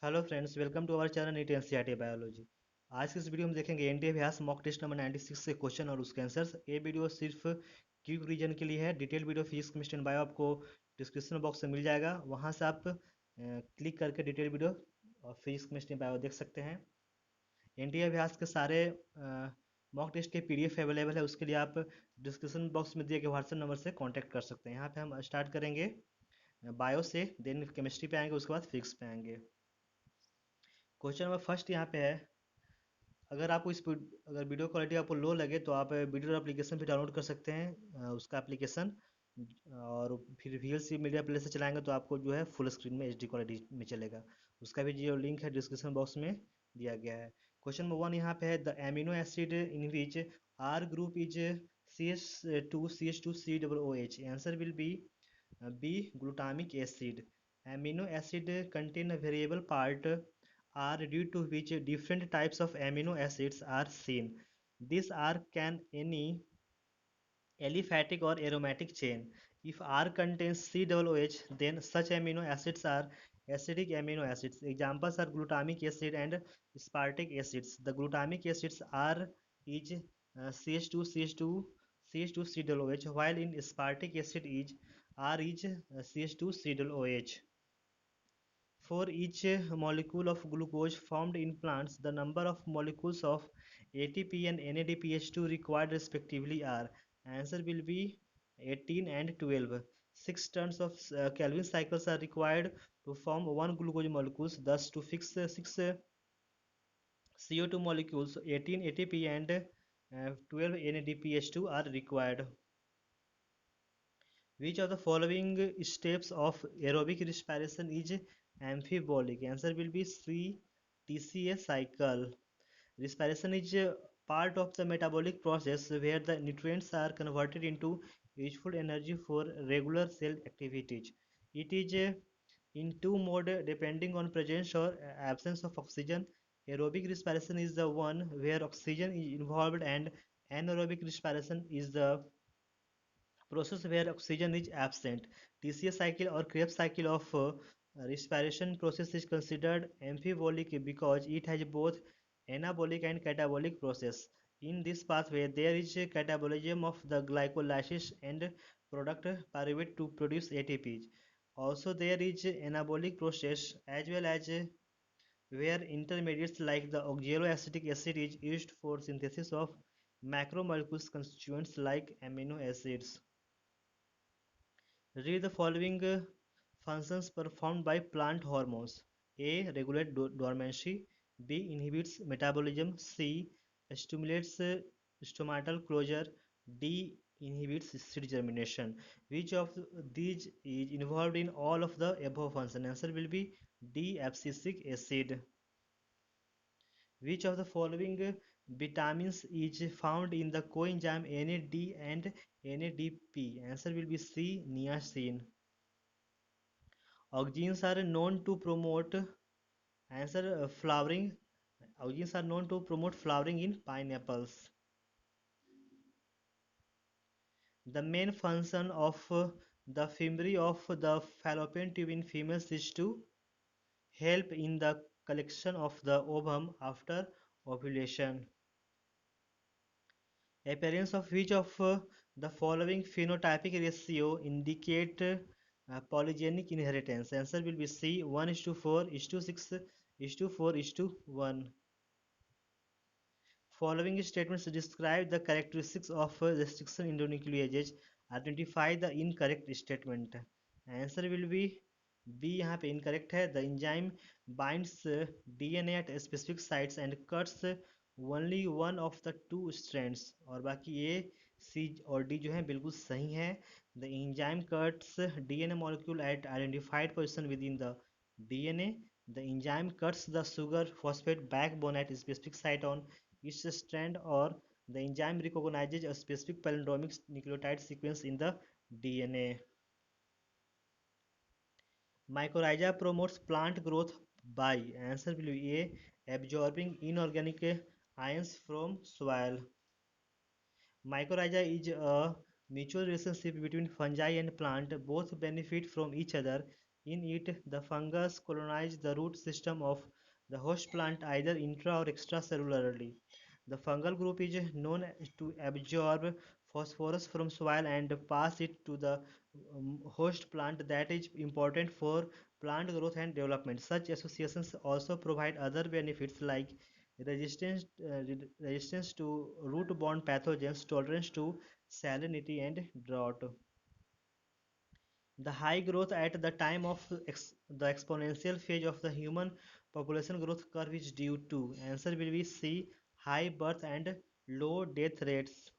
Hello friends, welcome to our channel NEET NCERT biology. आज की इस वीडियो में देखेंगे एनडीए अभ्यास मॉक टेस्ट नंबर 96 से क्वेश्चन और उसके आंसर्स। ये वीडियो सिर्फ क्विक रीजन के लिए है। Detail video physics chemistry and bio आपको डिस्क्रिप्शन बॉक्स में मिल जाएगा, वहाँ से आप क्लिक करके डिटेल वीडियो और फिजिक्स केमिस्ट्री बायो देख सकते हैं। एनडीए अभ्यास के सारे मॉक टेस्ट के पीडीएफ अवेलेबल है, उसके लिए आप डिस्क्रिप्शन बॉक्स में दिए गए व्हाट्सएप नंबर से कॉन्टैक्ट कर सकते हैं। यहाँ पे हम स्टार्ट करेंगे बायो से, देन केमिस्ट्री पे आएंगे, उसके बाद फिजिक्स पे आएंगे। क्वेश्चन नंबर फर्स्ट यहाँ पे है, अगर आपको अगर वीडियो क्वालिटी आपको लो लगे तो आप वीडियो एप्लीकेशन भी डाउनलोड कर सकते हैं, उसका एप्लीकेशन। और फिर वीएलसी मीडिया प्लेयर से चलाएंगे तो आपको जो है फुल स्क्रीन में एचडी क्वालिटी में चलेगा। उसका भी जो लिंक है डिस्क्रिप्शन बॉक्स में दिया गया है। क्वेश्चन नंबर 1 यहाँ पे है, the amino acid in which R group is CH2 COOH। Answer will be B glutamic acid. Amino acid contain a variable part are due to which different types of amino acids are seen. These are can any aliphatic or aromatic chain. If R contains COOH, then such amino acids are acidic amino acids. Examples are glutamic acid and aspartic acids. The glutamic acids are is CH2 CH2 CH2 COOH, while in aspartic acid is R is CH2 COOH. For each molecule of glucose formed in plants, the number of molecules of ATP and NADPH2 required respectively are. Answer will be 18 and 12. 6 turns of Kelvin cycles are required to form one glucose molecule. Thus, to fix 6 CO2 molecules, 18 ATP and 12 NADPH2 are required. Which of the following steps of aerobic respiration is amphibolic? Answer will be C, TCA cycle. Respiration is a part of the metabolic process where the nutrients are converted into useful energy for regular cell activities. It is in two mode depending on presence or absence of oxygen. Aerobic respiration is the one where oxygen is involved, and anaerobic respiration is the process where oxygen is absent. TCA cycle or Krebs cycle of respiration process is considered amphibolic because it has both anabolic and catabolic process. In this pathway, there is a catabolism of the glycolysis and product pyruvate to produce ATPs. Also, there is anabolic process as well as where intermediates like the oxaloacetic acid is used for synthesis of macromolecules constituents like amino acids. Read the following functions performed by plant hormones. A. Regulate dormancy. B. Inhibits metabolism. C. Stimulates stomatal closure. D. Inhibits seed germination. Which of these is involved in all of the above functions? Answer will be D. Abscisic acid. Which of the following vitamins is found in the coenzyme NAD and NADP? Answer will be C. Niacin. Auxins are known to promote flowering. Auxins are known to promote flowering in pineapples. The main function of the fimbriae of the fallopian tube in females is to help in the collection of the ovum after ovulation. Appearance of which of the following phenotypic ratio indicate polygenic inheritance? Answer will be C. 1:4:6 4:1. Following statements describe the characteristics of restriction endonucleases. Identify the incorrect statement. Answer will be B. यहाँ पे incorrect है. The enzyme binds DNA at specific sites and cuts only one of the two strands. और बाकी A, C और D जो है बिल्कुल सही है. The enzyme cuts DNA molecule at identified position within the DNA. The enzyme cuts the sugar phosphate backbone at a specific site on each strand, or the enzyme recognizes a specific palindromic nucleotide sequence in the DNA. Mycorrhiza promotes plant growth by, answer will be A, absorbing inorganic ions from soil. Mycorrhiza is a mutual relationship between fungi and plant. Both benefit from each other. In it, the fungus colonizes the root system of the host plant either intra or extracellularly. The fungal group is known to absorb phosphorus from soil and pass it to the host plant. That is important for plant growth and development. Such associations also provide other benefits like resistance to root-borne pathogens, tolerance to salinity and drought. The high growth at the time of the exponential phase of the human population growth curve is due to answer will be C, high birth and low death rates.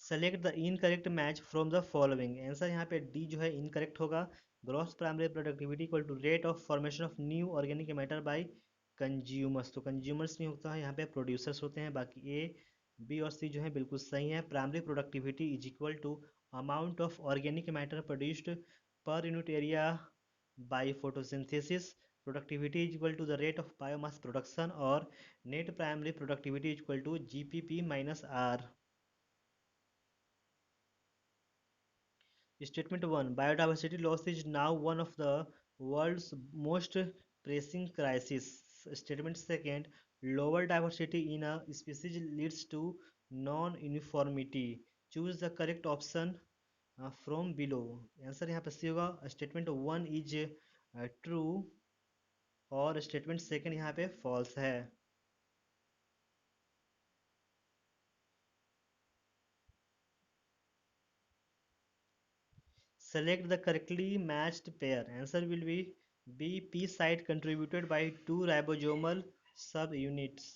Select the incorrect match from the following answer यहाँ पे D जो है incorrect होगा gross primary productivity equal to rate of formation of new organic matter by consumers तो consumers नहीं होता है यहाँ पे प्रोड्यूसर्स होते हैं बाकी ए बी और सी जो है बिल्कुल सही है primary productivity is equal to amount of organic matter produced per unit area by photosynthesis productivity is equal to the rate of biomass production और net primary productivity is equal to GPP minus R. Statement 1. Biodiversity loss is now one of the world's most pressing crises. Statement 2. Lower diversity in a species leads to non-uniformity. Choose the correct option from below. Answer यहाँ पे सी होगा. Statement 1 is true और statement 2 यहाँ पे false है. Select the correctly matched pair. Answer will be B. P site contributed by two ribosomal subunits.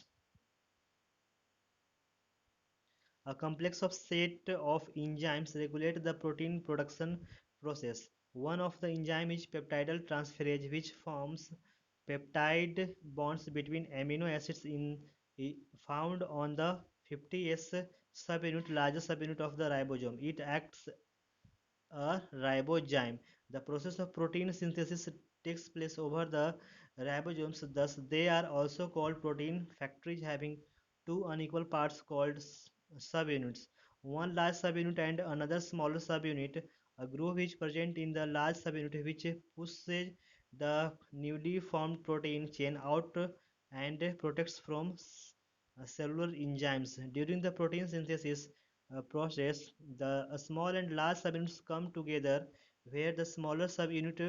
A complex of set of enzymes regulate the protein production process. One of the enzyme is peptidyl transferase, which forms peptide bonds between amino acids found on the 50S subunit, largest subunit of the ribosome. It acts a ribozyme. The process of protein synthesis takes place over the ribosomes, thus they are also called protein factories having two unequal parts called subunits. One large subunit and another smaller subunit. A groove is present in the large subunit which pushes the newly formed protein chain out and protects from cellular enzymes. During the protein synthesis process, the small and large subunits come together where the smaller subunit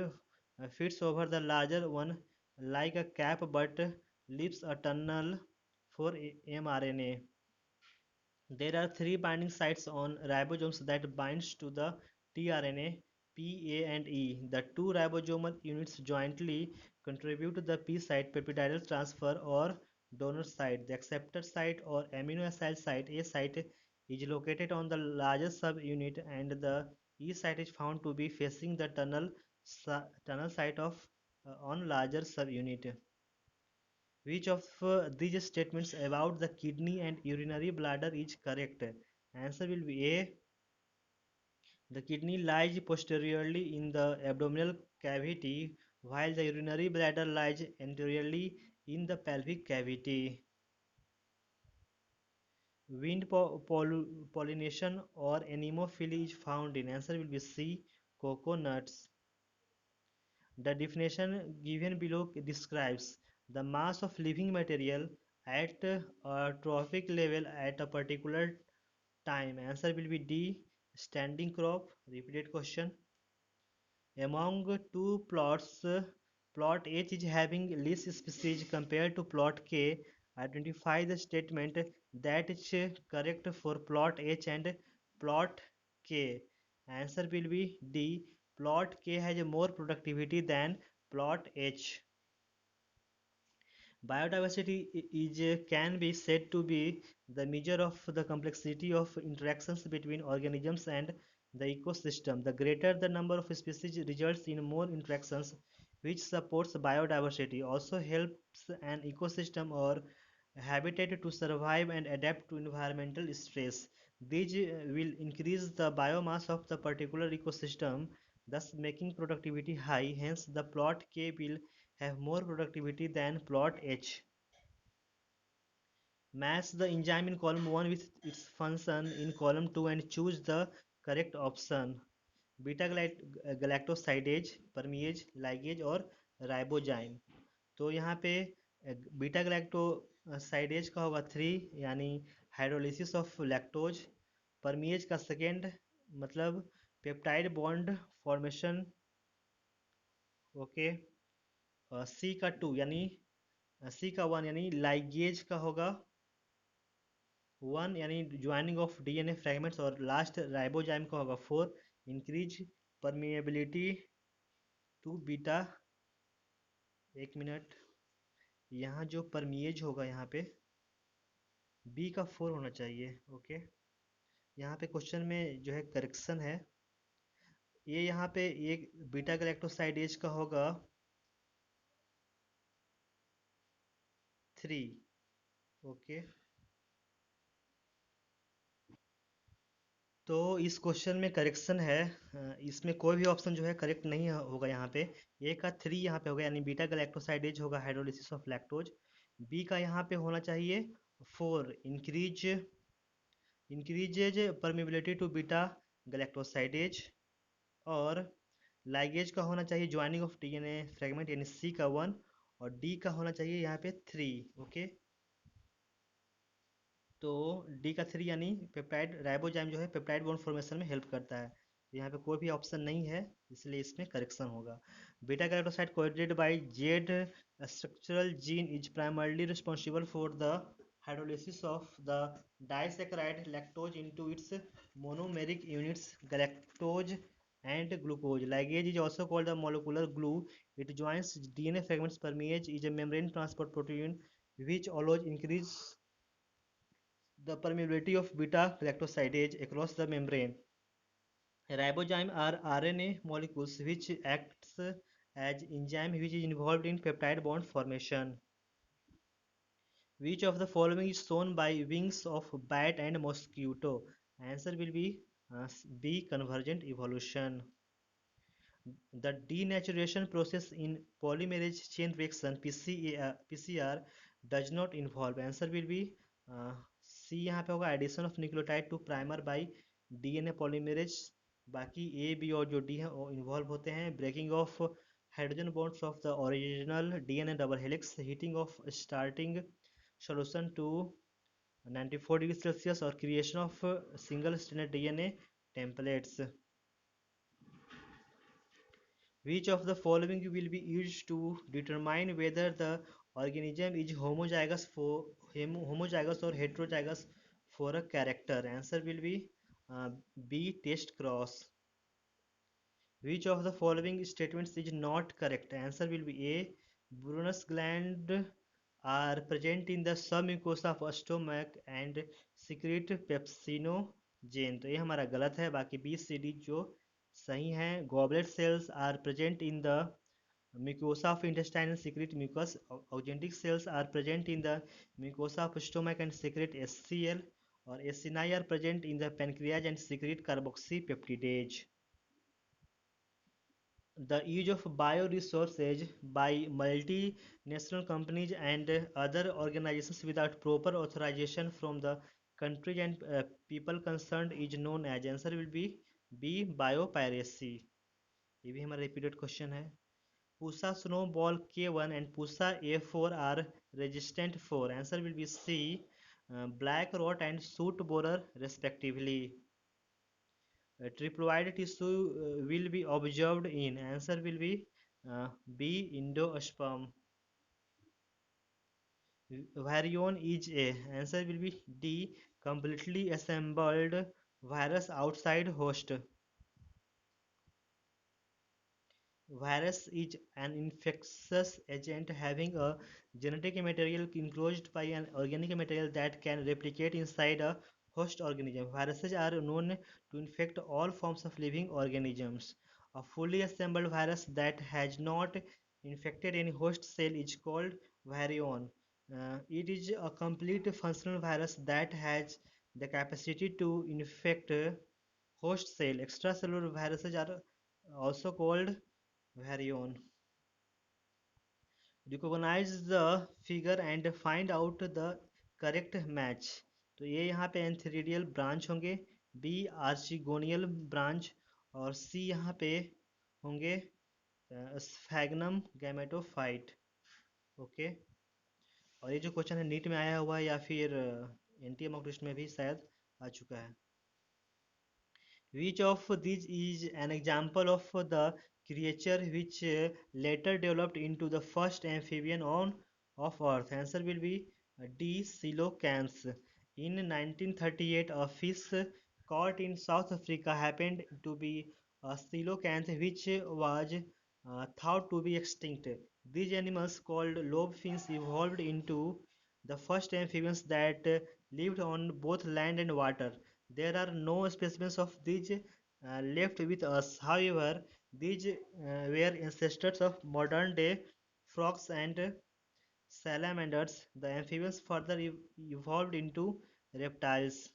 fits over the larger one like a cap but leaves a tunnel for mRNA. There are three binding sites on ribosomes that binds to the tRNA P, A and E. The two ribosomal units jointly contribute to the P site peptidyl transfer or donor site. The acceptor site or amino acid site A site is located on the largest subunit and the E site is found to be facing the tunnel site of on larger subunit. Which of these statements about the kidney and urinary bladder is correct? Answer will be A. The kidney lies posteriorly in the abdominal cavity while the urinary bladder lies anteriorly in the pelvic cavity. Wind pollination or anemophily is found in. Answer will be C. Coconuts. The definition given below describes the mass of living material at a trophic level at a particular time. Answer will be D. Standing crop. Repeated question. Among two plots, plot H is having least species compared to plot K. Identify the statement that is correct for plot H and plot K. Answer will be D. Plot K has more productivity than plot H. Biodiversity can be said to be the measure of the complexity of interactions between organisms and the ecosystem. The greater the number of species results in more interactions, which supports biodiversity. Also helps an ecosystem or habitat to survive and adapt to environmental stress. These will increase the biomass of the particular ecosystem, thus making productivity high. Hence, the plot K will have more productivity than plot H. Match the enzyme in column 1 with its function in column 2 and choose the correct option. Beta galactosidase, permease, ligase और ribozyme. तो यहाँ पे beta गलैक्टोसाइडेज का होगा 3, यानी hydrolysis of lactose. परमिएज का second मतलब peptide bond formation. Okay. सी का 2 यानी सी का 1 यानी लाइगेज का होगा 1, यानी ज्वाइनिंग ऑफ डीएनए फ्रेगमेंट्स। और लास्ट राइबोजाइम का होगा 4, इंक्रीज परमिएबिलिटी टू बीटा। एक मिनट, यहाँ जो परमिएज होगा यहाँ पे बी का 4 होना चाहिए। ओके। यहाँ पे क्वेश्चन में जो है करेक्शन है, ये यहाँ पे एक बीटा गैलेक्टोसाइडेज का होगा 3। ओके। तो इस क्वेश्चन में करेक्शन है, इसमें कोई भी ऑप्शन जो है करेक्ट नहीं होगा यहाँ पे। ए का 3 यहाँ पे होगा, यानी बीटा गैलेक्टोसाइडेज होगा हाइड्रोलिसिस ऑफ लैक्टोज। बी का यहाँ पे होना चाहिए 4, increases permeability to beta galactosidase. और लाइगेज का होना चाहिए ज्वाइनिंग ऑफ डीएनए फ्रेगमेंट, यानी सी का 1। और डी का होना चाहिए यहाँ पे 3। ओके। तो डी का 3 यानी पेप्टाइड राइबोजाइम जो है पेप्टाइड बॉन्ड फॉर्मेशन में हेल्प करता है। तो यहाँ पे कोई भी ऑप्शन नहीं है, इसलिए इसमें करेक्शन होगा। Beta carotenoid coded by Z structural gene is primarily responsible for the hydrolysis of the disaccharide lactose into its monomeric units galactose and glucose. Ligase is also called the molecular glue. It joins DNA fragments. Permease is a membrane transport protein which allows increase the permeability of beta galactosidase across the membrane. Ribozyme are RNA molecules which acts as enzyme which is involved in peptide bond formation. Which of the following is shown by wings of bat and mosquito? Answer will be B. Convergent evolution. The denaturation process in polymerase chain reaction PCR does not involve. Answer will be C यहाँ पे होगा addition of nucleotide to primer by DNA polymerase. बाकी A, B और जो D है वो involve होते हैं breaking of hydrogen bonds of the original DNA double helix, heating of starting solution to 94 degrees Celsius और creation of single stranded DNA templates. Which of the following will be used to determine whether the organism is homozygous or heterozygous for a character? Answer will be B. Test cross. Which of the following statements is not correct? Answer will be A. Brunus gland are present in the submucosa of stomach and secrete pepsinogen. तो ये हमारा गलत है। बाकी B C D जो सही है। Goblet cells are present in the mucosa of intestine and secrete mucus. Augenic cells are present in the mucosa of stomach and secrete HCl. और acini are present in the pancreas and secrete carboxypeptidase. The use of bioresources by multinational companies and other organizations without proper authorization from the countries and people concerned is known as. Answer will be B. Biopiracy. ये भी हमारा repeated question है। Pusa snowball K1 and Pusa A4 are resistant for. Answer will be C. Black rot and soot borer respectively. Triploid tissue will be observed in. Answer will be B. Endosperm. Virion is A. Answer will be D. Completely assembled virus outside host. Virus is an infectious agent having a genetic material enclosed by an organic material that can replicate inside a host organism. Viruses are known to infect all forms of living organisms. A fully assembled virus that has not infected any host cell is called virion. It is a complete functional virus that has the capacity to infect host cell. Extracellular viruses are also called virion. Recognize the figure and find out the correct match. तो ये यहाँ पे antheridial branch होंगे, B आर्चिगोनियल branch और सी यहाँ पे होंगे sphagnum gametophyte. Okay. और ये जो क्वेश्चन है नीट में आया हुआ है या फिर एनटीए मॉक टेस्ट में भी शायद आ चुका है। Which of these is an example of the creature which later developed into the first amphibian on of Earth? Answer will be D. Coelacanths. In 1938, a fish caught in South Africa happened to be a coelacanth which was thought to be extinct. These animals, called lobefins, evolved into the first amphibians that lived on both land and water. There are no specimens of these left with us. However, these were ancestors of modern day frogs and salamanders. The amphibians further evolved into reptiles.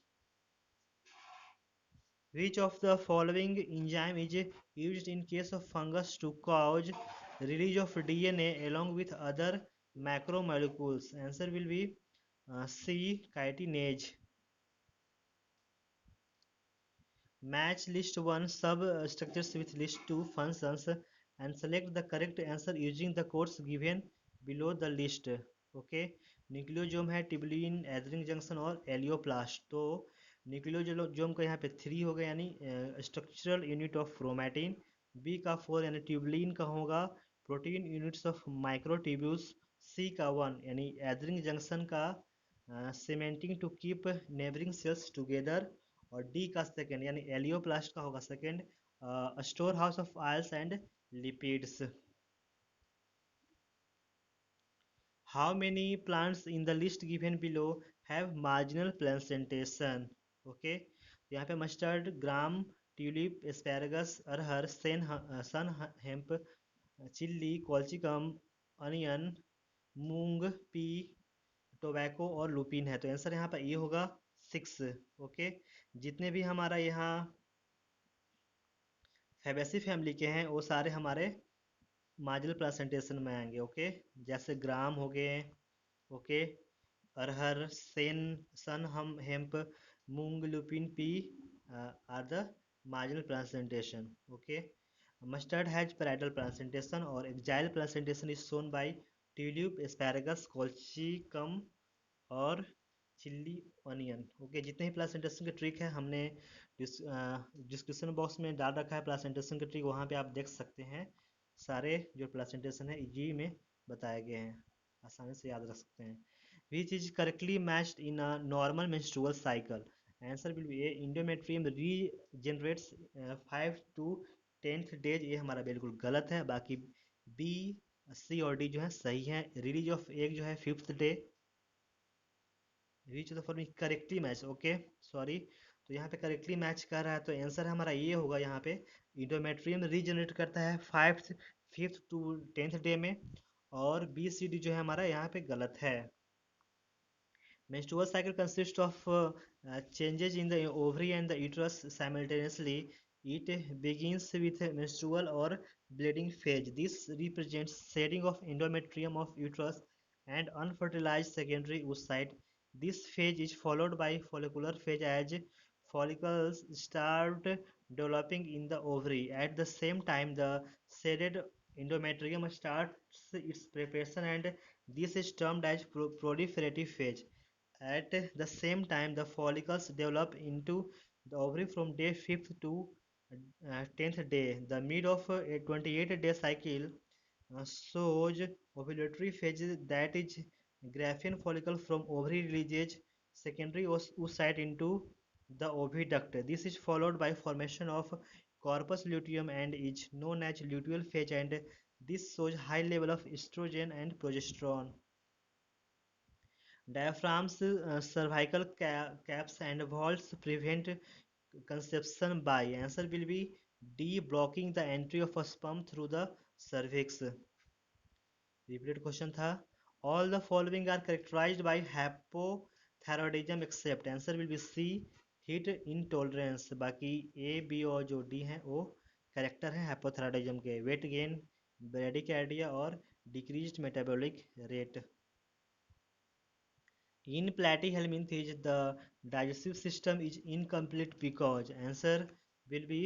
Which of the following enzyme is used in case of fungus to cause release of DNA along with other macromolecules? Answer will be C. Chitinase. Match list 1 substructures with list 2 functions and select the correct answer using the codes given below the list. Okay. Nucleosome है tubulin, adherens junction और elaioplast. तो nucleosome का यहाँ पे 3 हो गया यानी structural unit of chromatin. B का 4 यानी ट्यूबलिन का होगा protein units of microtubules. C का 1 यानी एथरिन जंक्शन का cementing to keep neighbouring cells together. और डी का सेकेंड यानी एलियोप्लास्ट का होगा second store house of oils and lipids. How many plants in the list given below have marginal placentation? Okay. तो यहाँ पे मस्टर्ड, ग्राम, tulip, asparagus, अरहर, सन hemp, chilli, colchicum, onion, मूंग, P, tobacco और Lupin है। तो answer यहाँ पर ये होगा 6। ओके। जितने भी हमारा यहाँ फैबेसी फैमिली के हैं वो सारे हमारे मार्जिनल प्रेजेंटेशन में आएंगे। ओके। जैसे ग्राम हो गए। ओके। अरहर, सन हम hemp, moong, lupin, pea are the marginal presentation. Okay. Mustard has parietal presentation और axile presentation is shown by tulip, asparagus, colchicum और चिल्ली अनियन। ओके। जितने भी प्रेजेंटेशन के ट्रिक है हमने डिस्क्रिप्शन बॉक्स में डाल रखा है प्रेजेंटेशन के ट्रिक, वहाँ पे आप देख सकते हैं। सारे जो प्रेजेंटेशन है इजी में बताए गए हैं, आसानी से याद रख सकते हैं। Which is correctly matched in a normal menstrual cycle? Answer will B A endometrium regenerates 5 to 10th days. ये हमारा बिल्कुल गलत है। बाकी बी, सी और डी जो है सही है। रिलीज ऑफ एग जो है 5th day. Which the following correctly match? Okay, sorry. तो यहाँ पे करेक्टली मैच कर रहा है तो आंसर हमारा ये होगा। यहाँ पे इंडोमेट्रियम रीजनरेट करता है 5th to 10th डे में। और बी सी डी जो है हमारा यहाँ पे गलत है। Menstrual cycle consists of changes in the ovary and the uterus simultaneously. It begins with menstrual or bleeding phase. This represents shedding of endometrium of uterus and unfertilized secondary oocyte. This phase is followed by follicular phase as follicles start developing in the ovary. At the same time, the shedded endometrium starts its preparation, and this is termed as proliferative phase. At the same time, the follicles develop into the ovary from day 5th to 10th day. The mid of a 28-day cycle shows ovulatory phase, that is Graafian follicle from ovary releases secondary oocyte into the oviduct. This is followed by formation of corpus luteum and is known as luteal phase, and this shows high level of estrogen and progesterone. Diaphragms, cervical caps and vaults prevent conception by. Answer will be D. Blocking the entry of a sperm through the cervix. Repeated question था। All the following are characterized by hypothyroidism except. Answer will be C. Heat intolerance। बाकी A, B और जो D हैं वो character हैं hypothyroidism के। Weight gain, bradycardia और decreased metabolic rate. In platyhelminthes, the digestive system is incomplete because. Answer will be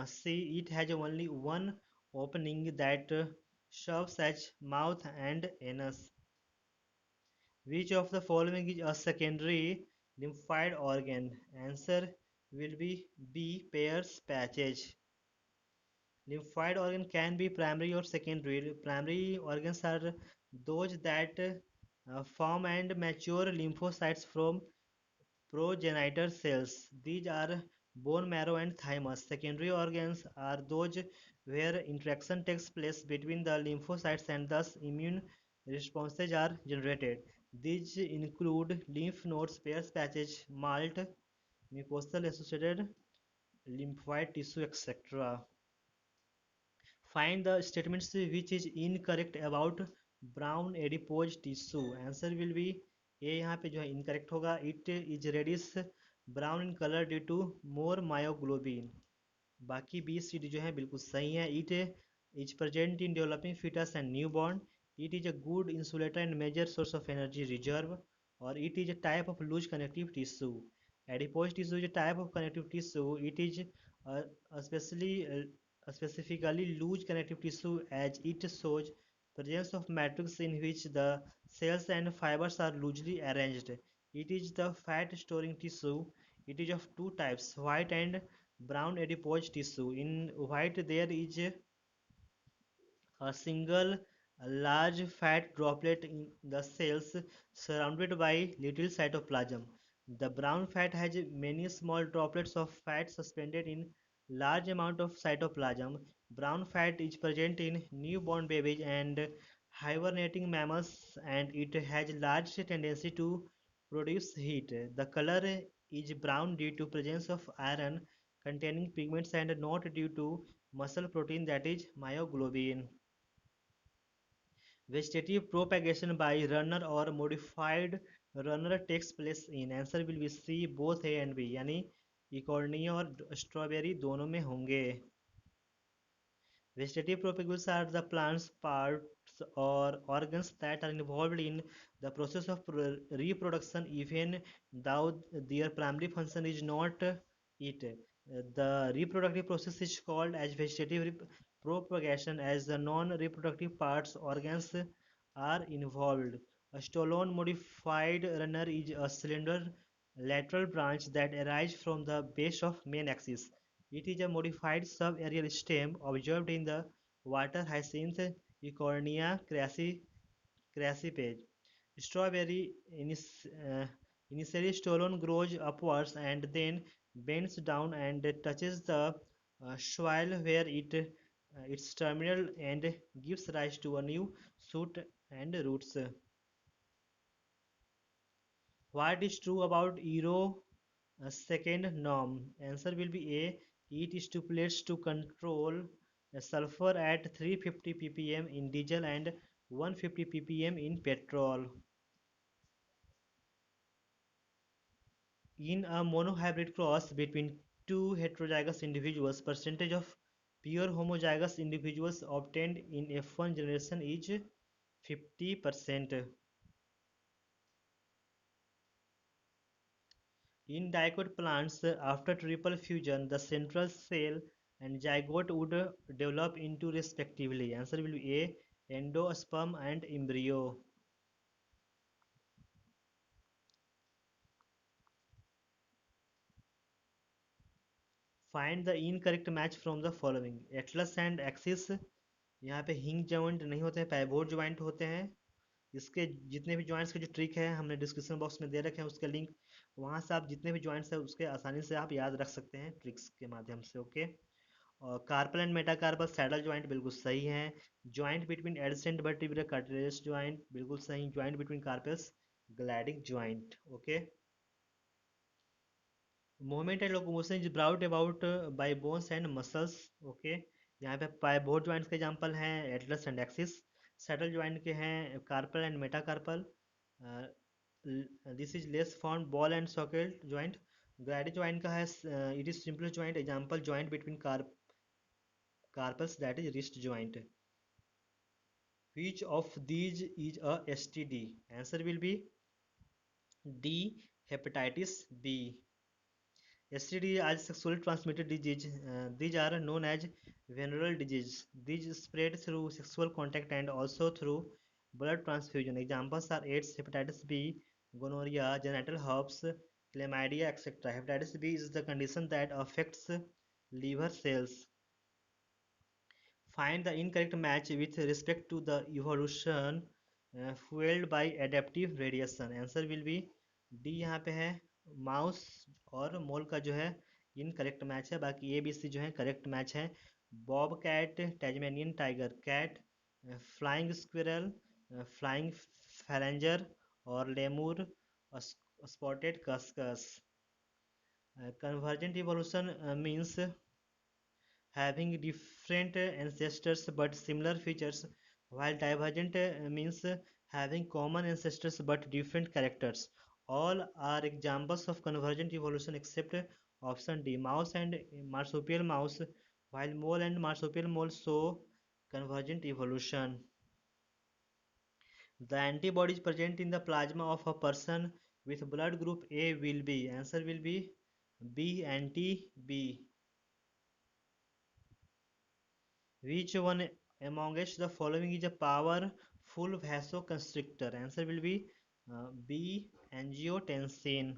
C. It has only one opening that serves as mouth and anus. Which of the following is a secondary lymphoid organ? Answer will be B. Peyer's patches. Lymphoid organ can be primary or secondary. Primary organs are those that form and mature lymphocytes from progenitor cells. These are bone marrow and thymus. Secondary organs are those where interaction takes place between the lymphocytes and thus immune responses are generated. These include lymph nodes, Peyer's patches, malt, mucosal associated lymphoid tissue, etc. Find the statements which is incorrect about brown adipose tissue. Answer will be A यहाँ पे जो है incorrect होगा. It is reddish brown in color due to more myoglobin. बाकी B C D जो है बिल्कुल सही है. It is present in developing fetus and newborn. It is a good insulator and major source of energy reserve. और it is a type of loose connective tissue. Adipose tissue is a type of connective tissue. It is especially specifically loose connective tissue as it shows presence of matrix in which the cells and fibers are loosely arranged. It is the fat storing tissue. It is of two types, white and brown adipose tissue. In white there is a single large fat droplet in the cells surrounded by little cytoplasm. The brown fat has many small droplets of fat suspended in large amount of cytoplasm. Brown fat is present in newborn babies and hibernating mammals and it has large tendency to produce heat. The color is brown due to presence of iron containing pigments and not due to muscle protein that is myoglobin. Vegetative propagation by runner or modified runner takes place in. Answer will be C both A and B यानी Eichhornia और strawberry दोनों में होंगे. Vegetative propagules are the plant's parts or organs that are involved in the process of reproduction even though their primary function is not eat. The reproductive process is called as vegetative propagation as the non-reproductive parts organs are involved. A stolon modified runner is a cylinder lateral branch that arises from the base of main axis. It is a modified subaerial stem observed in the water hyacinth Eichhornia crassipage. Strawberry initially stolon grows upwards and then bends down and touches the soil where its terminal and gives rise to a new shoot and roots. What is true about Euro second norm? Answer will be A. It stipulates to control sulfur at 350 ppm in diesel and 150 ppm in petrol. In a monohybrid cross between two heterozygous individuals, percentage of pure homozygous individuals obtained in F1 generation is 50%. In dicot plants, after triple fusion, the central cell and zygote would develop into respectively. Answer will be A. Endosperm and embryo. Find the incorrect match from the following. Atlas and Axis. यहाँ पे हिंग joint नहीं होते हैं, pivot joint होते हैं. इसके जितने भी जॉइंट्स के जो ट्रिक है हमने डिस्क्रिप्शन बॉक्स में दे रखे हैं, उसका लिंक वहाँ से आप जितने भी जॉइंट्स है उसके आसानी से आप याद रख सकते हैं ट्रिक्स के माध्यम से. ओके. और carpal and metacarpal saddle joint बिल्कुल सही है. Joint between adjacent vertebrae cartilage joint बिल्कुल सही. Joint between carpals gliding joint. Okay. Movement and locomotion is brought about by bones and muscles. Okay. यहाँ पे पाइवोट ज्वाइंट्स के example हैं atlas and axis. Saddle joint के हैं carpal and metacarpal. This is less form ball and socket joint. Gliding joint का है it is simplest joint example joint between carpals that is wrist joint. Which of these is a STD? Answer will be D. Hepatitis B. STD are sexually transmitted disease. These are known as venereal disease. These spread through sexual contact and also through blood transfusion. Examples are AIDS, hepatitis B, gonorrhea, genital herpes, chlamydia, etc. Hepatitis B is the condition that affects liver cells. Find the incorrect match with respect to the evolution fueled by adaptive radiation. Answer will B D यहाँ पे है mouse और मोल का जो है incorrect match है, बाकी A B C जो है करेक्ट मैच है। Bobcat, Tasmanian tiger, cat, flying squirrel, flying phalanger और lemur, spotted cuscus. Convergent evolution means having different ancestors but similar features, while divergent means having common ancestors but different characters. All are examples of convergent evolution except option D, mouse and marsupial mouse, while mole and marsupial mole show convergent evolution. The antibodies present in the plasma of a person with blood group A will be, answer will be B, anti-B. Which one amongst the following is a powerful vasoconstrictor? Answer will be B. Angiotensin.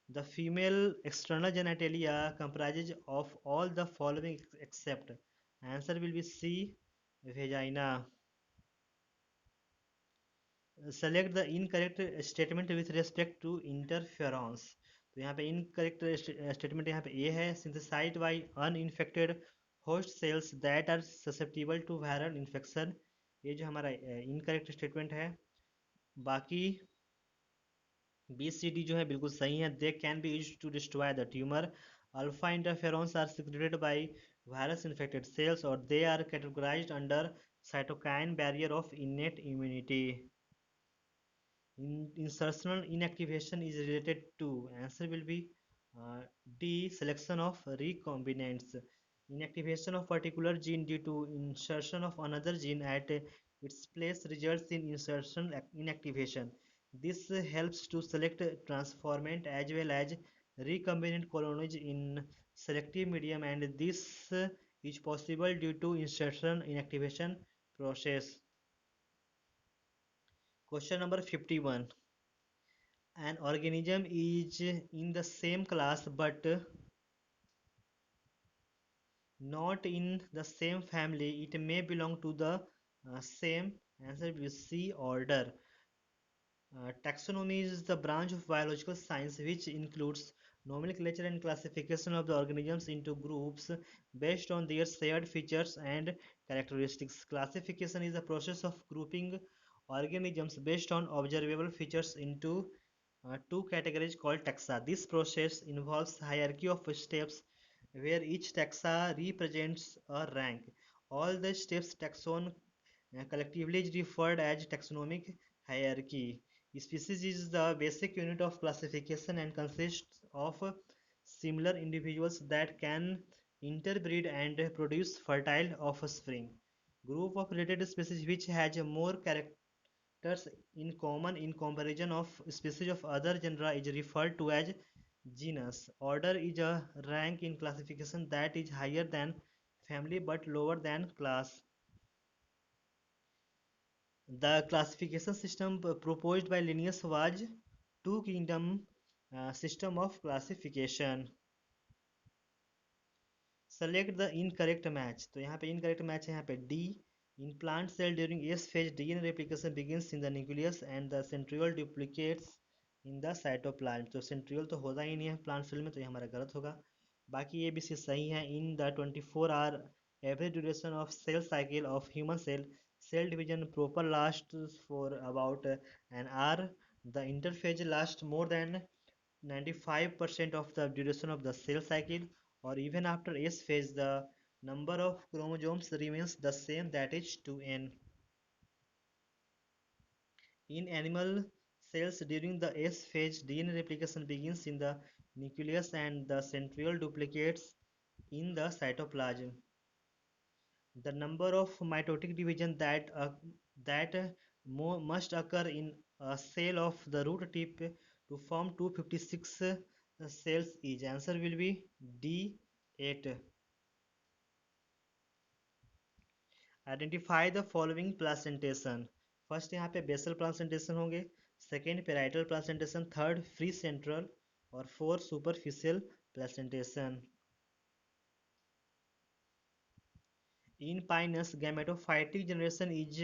The female external genitalia comprises of all the following except. Answer will be C. Vagina. Select the incorrect statement with respect to interferons. तो यहाँ पे incorrect statement यहाँ पे A है, synthesized by uninfected host cells that are susceptible to viral infection. ये जो हमारा incorrect statement है। बाकी बी सी डी जो है बिल्कुल सही है। They can be used to destroy the tumour. Alpha interferons are secreted by virus infected cells और they are categorised under cytokine barrier of innate immunity. Insertional inactivation is related to, answer will be D, selection of recombinants. Inactivation of particular gene due to insertion of another gene at its place results in insertion inactivation. This helps to select transformant as well as recombinant colonies in selective medium, and this is possible due to insertion inactivation process. Question number 51. An organism is in the same class but not in the same family. It may belong to the same, answer will C, order. Taxonomy is the branch of biological science which includes nomenclature and classification of the organisms into groups based on their shared features and characteristics. Classification is the process of grouping organisms based on observable features into two categories called taxa. This process involves hierarchy of steps where each taxa represents a rank. All the steps taxon collectively is referred as taxonomic hierarchy. Species is the basic unit of classification and consists of similar individuals that can interbreed and produce fertile offspring. Group of related species which has more characters in common in comparison of species of other genera is referred to as genus. Order is a rank in classification that is higher than family but lower than class. The classification system proposed by Linnaeus was two kingdom system of classification. Select the incorrect match. तो यहाँ पे incorrect match है यहाँ पे D. In plant cell during S phase DNA replication begins in the nucleus and the centriole duplicates in the cytoplasm. तो centriole तो होता ही नहीं है plant cell में, तो ये हमारा गलत होगा। बाकी ये भी सही है। In the 24-hour average duration of cell cycle of human cell division proper lasts for about an hour. The interphase lasts more than 95% of the duration of the cell cycle, or even after S phase the number of chromosomes remains the same, that is 2n. In animal cells during the S phase DNA replication begins in the nucleus and the centriole duplicates in the cytoplasm. The number of mitotic division that must occur in a cell of the root tip to form 256 cells each? Answer will be D 8. Identify the following placentation. First यहाँ पे basal placentation होंगे, second parietal placentation, third free central और fourth superficial placentation. In Pinus, gametophytic generation is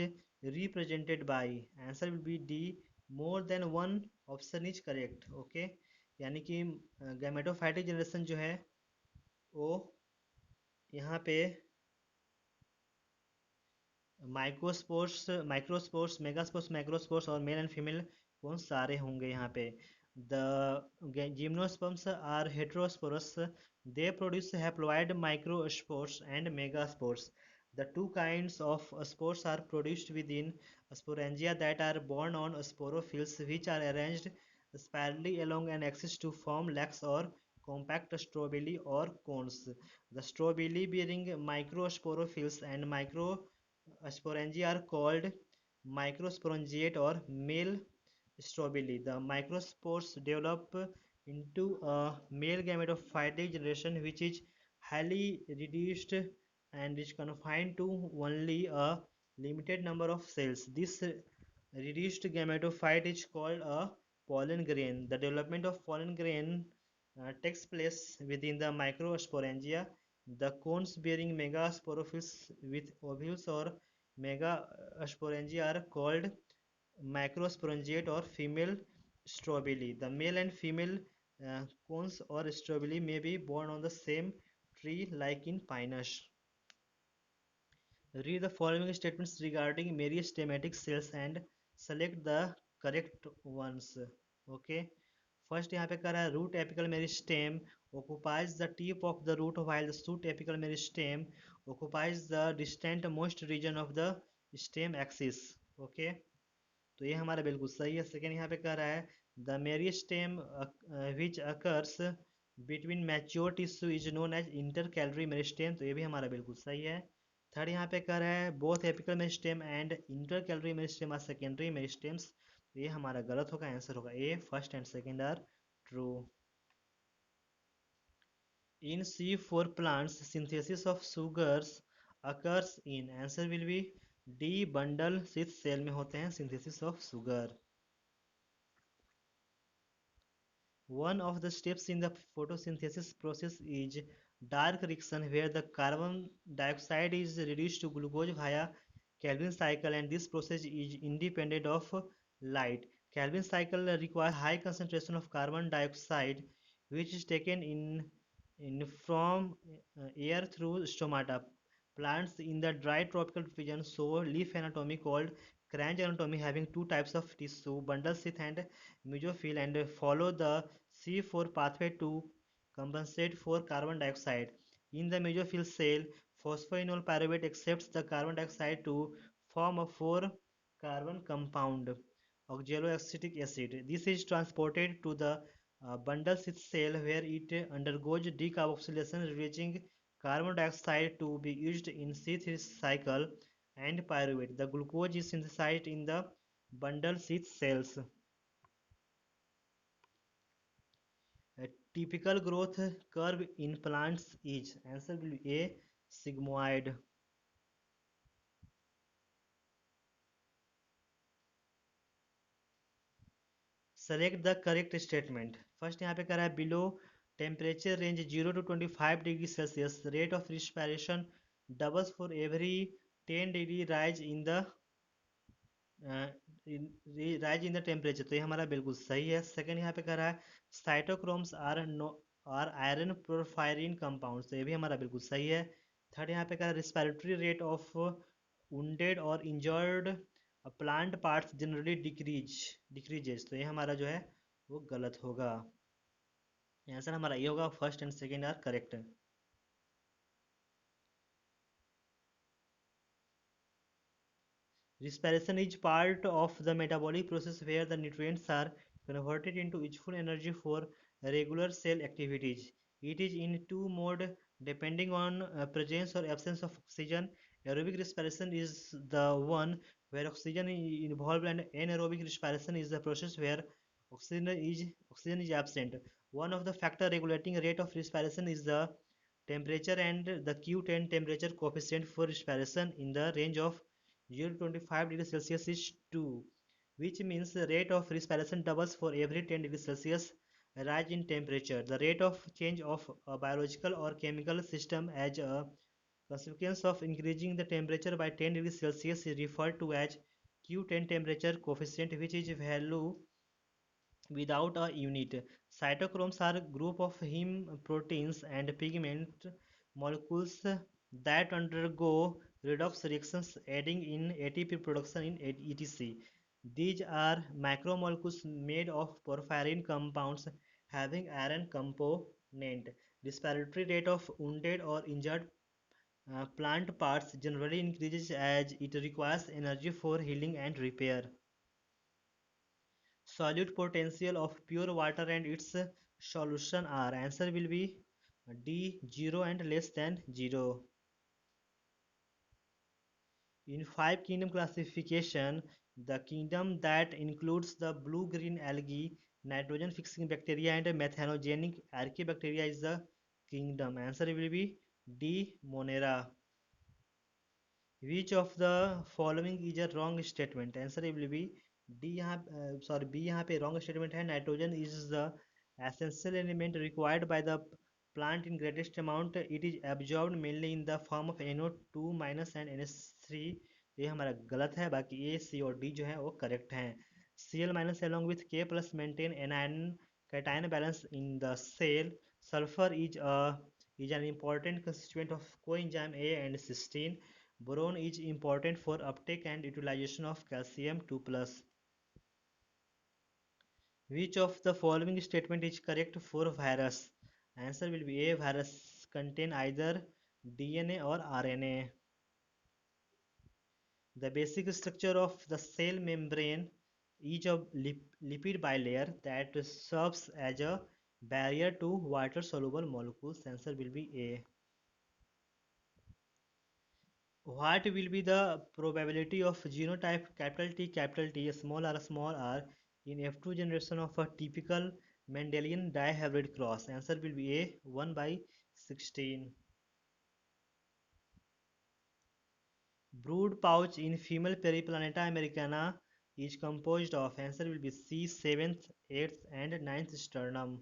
represented by. Answer will be D. More than one option is correct. Okay, यानी कि gametophytic generation जो है वो यहाँ पे microspores, megaspores, मैक्रोस्पोर्स और male and female कौन सारे होंगे यहाँ पे. The gymnosperms are heterosporous. They produce haploid microspores and megaspores. The two kinds of spores are produced within sporangia that are borne on sporophylls which are arranged spirally along an axis to form lacs or compact strobili or cones. The strobili bearing microsporophylls and microsporangia are called microsporangiate or male strobili. The microspores develop into a male gametophytic generation which is highly reduced and is confined to only a limited number of cells. This reduced gametophyte is called a pollen grain. The development of pollen grain takes place within the microsporangia. The cones bearing megasporophylls with ovules or megasporangia are called microsporangiate or female strobili. The male and female cones or strobili may be born on the same tree like in Pinus. Read the following statements regarding meristematic cells and select the correct ones. Okay. First यहाँ पे कह रहा है root apical meristem occupies the tip of the root while the shoot apical meristem occupies the distant most region of the stem axis. Okay. तो ये हमारा बिल्कुल सही है. सेकेंड यहाँ पे कह रहा है the meristem which occurs between mature tissue is known as intercalary meristem. तो ये भी हमारा बिल्कुल सही है. थर्ड यहाँ पे कह रहा है both apical meristem and intercalary meristem are secondary meristems. तो ये हमारा गलत होगा. आंसर होगा A. First and second are true. In C4 plants, synthesis of sugars occurs in. Answer will be D. Bundle sheath cell में होते हैं synthesis of sugar. One of the steps in the photosynthesis process is dark reaction where the carbon dioxide is reduced to glucose via Calvin cycle, and this process is independent of light. Calvin cycle requires high concentration of carbon dioxide which is taken in from air through stomata. Plants in the dry tropical region show leaf anatomy called cranch anatomy, having two types of tissue, bundle sheath and mesophyll, and follow the C4 pathway to compensate for carbon dioxide. In the mesophyll cell, phosphoenol pyruvate accepts the carbon dioxide to form a 4-carbon compound, oxaloacetic acid. This is transported to the bundle sheath cell where it undergoes decarboxylation, releasing carbon dioxide to be used in sheath cycle and pyruvate. The glucose is synthesized in the bundle sheath cells. A typical growth curve in plants is. Answer will be A. Sigmoid. Select the correct statement. First यहाँ पे कह रहा है below temperature range 0 to 25 degree Celsius rate of respiration doubles for every 10 degree rise in the rise in the temperature. तो ये हमारा बिल्कुल सही है. सेकंड यहाँ पे कह रहा है cytochromes are iron porphyrin compounds. तो ये भी हमारा बिल्कुल सही है. थर्ड यहाँ पे कह रहा है रिस्पिरेटरी रेट ऑफ wounded और injured plant parts generally decreases. तो ये हमारा जो है वो गलत होगा. आंसर हमारा ये होगा. First and second are correct. Respiration is part of the metabolic process where the nutrients are converted into useful energy for regular cell activities. It is in two mode depending on presence or absence of oxygen. Aerobic respiration is the one where oxygen is involved, and anaerobic respiration is the process where oxygen is absent. One of the factor regulating rate of respiration is the temperature, and the Q10 temperature coefficient for respiration in the range of 0 to 25 degrees Celsius is 2, which means the rate of respiration doubles for every 10 degrees Celsius rise in temperature. The rate of change of a biological or chemical system as a consequence of increasing the temperature by 10 degrees Celsius is referred to as Q10 temperature coefficient, which is value without a unit. Cytochromes are a group of heme proteins and pigment molecules that undergo redox reactions, aiding in ATP production in etc. These are macromolecules made of porphyrin compounds having iron component. Respiratory rate of wounded or injured plant parts generally increases as it requires energy for healing and repair. Solute potential of pure water and its solution are, answer will be D, 0 and less than 0. In five kingdom classification, the kingdom that includes the blue-green algae, nitrogen-fixing bacteria and methanogenic archaebacteria is the kingdom. Answer will be D, Monera. Which of the following is a wrong statement? Answer will be D यहाँ B यहाँ पे wrong statement है. Nitrogen is the essential element required by the plant in greatest amount. It is absorbed mainly in the form of NO2 minus and NH3. ये हमारा गलत है. बाकी A, C और D जो है वो correct हैं. Cl minus along with K plus maintain anion cation balance in the cell. Sulfur is an important constituent of coenzyme A and cysteine. Boron is important for uptake and utilization of calcium 2 plus. Which of the following statement is correct for virus? Answer will be A. Virus contain either DNA or RNA. The basic structure of the cell membrane is a lipid bilayer that serves as a barrier to water soluble molecules. Answer will be A. What will be the probability of genotype capital T small r in F2 generation of a typical Mendelian dihybrid cross? Answer will be A, 1 by 16. Brood pouch in female Periplaneta americana is composed of, answer will be C, 7th, 8th and 9th sternum.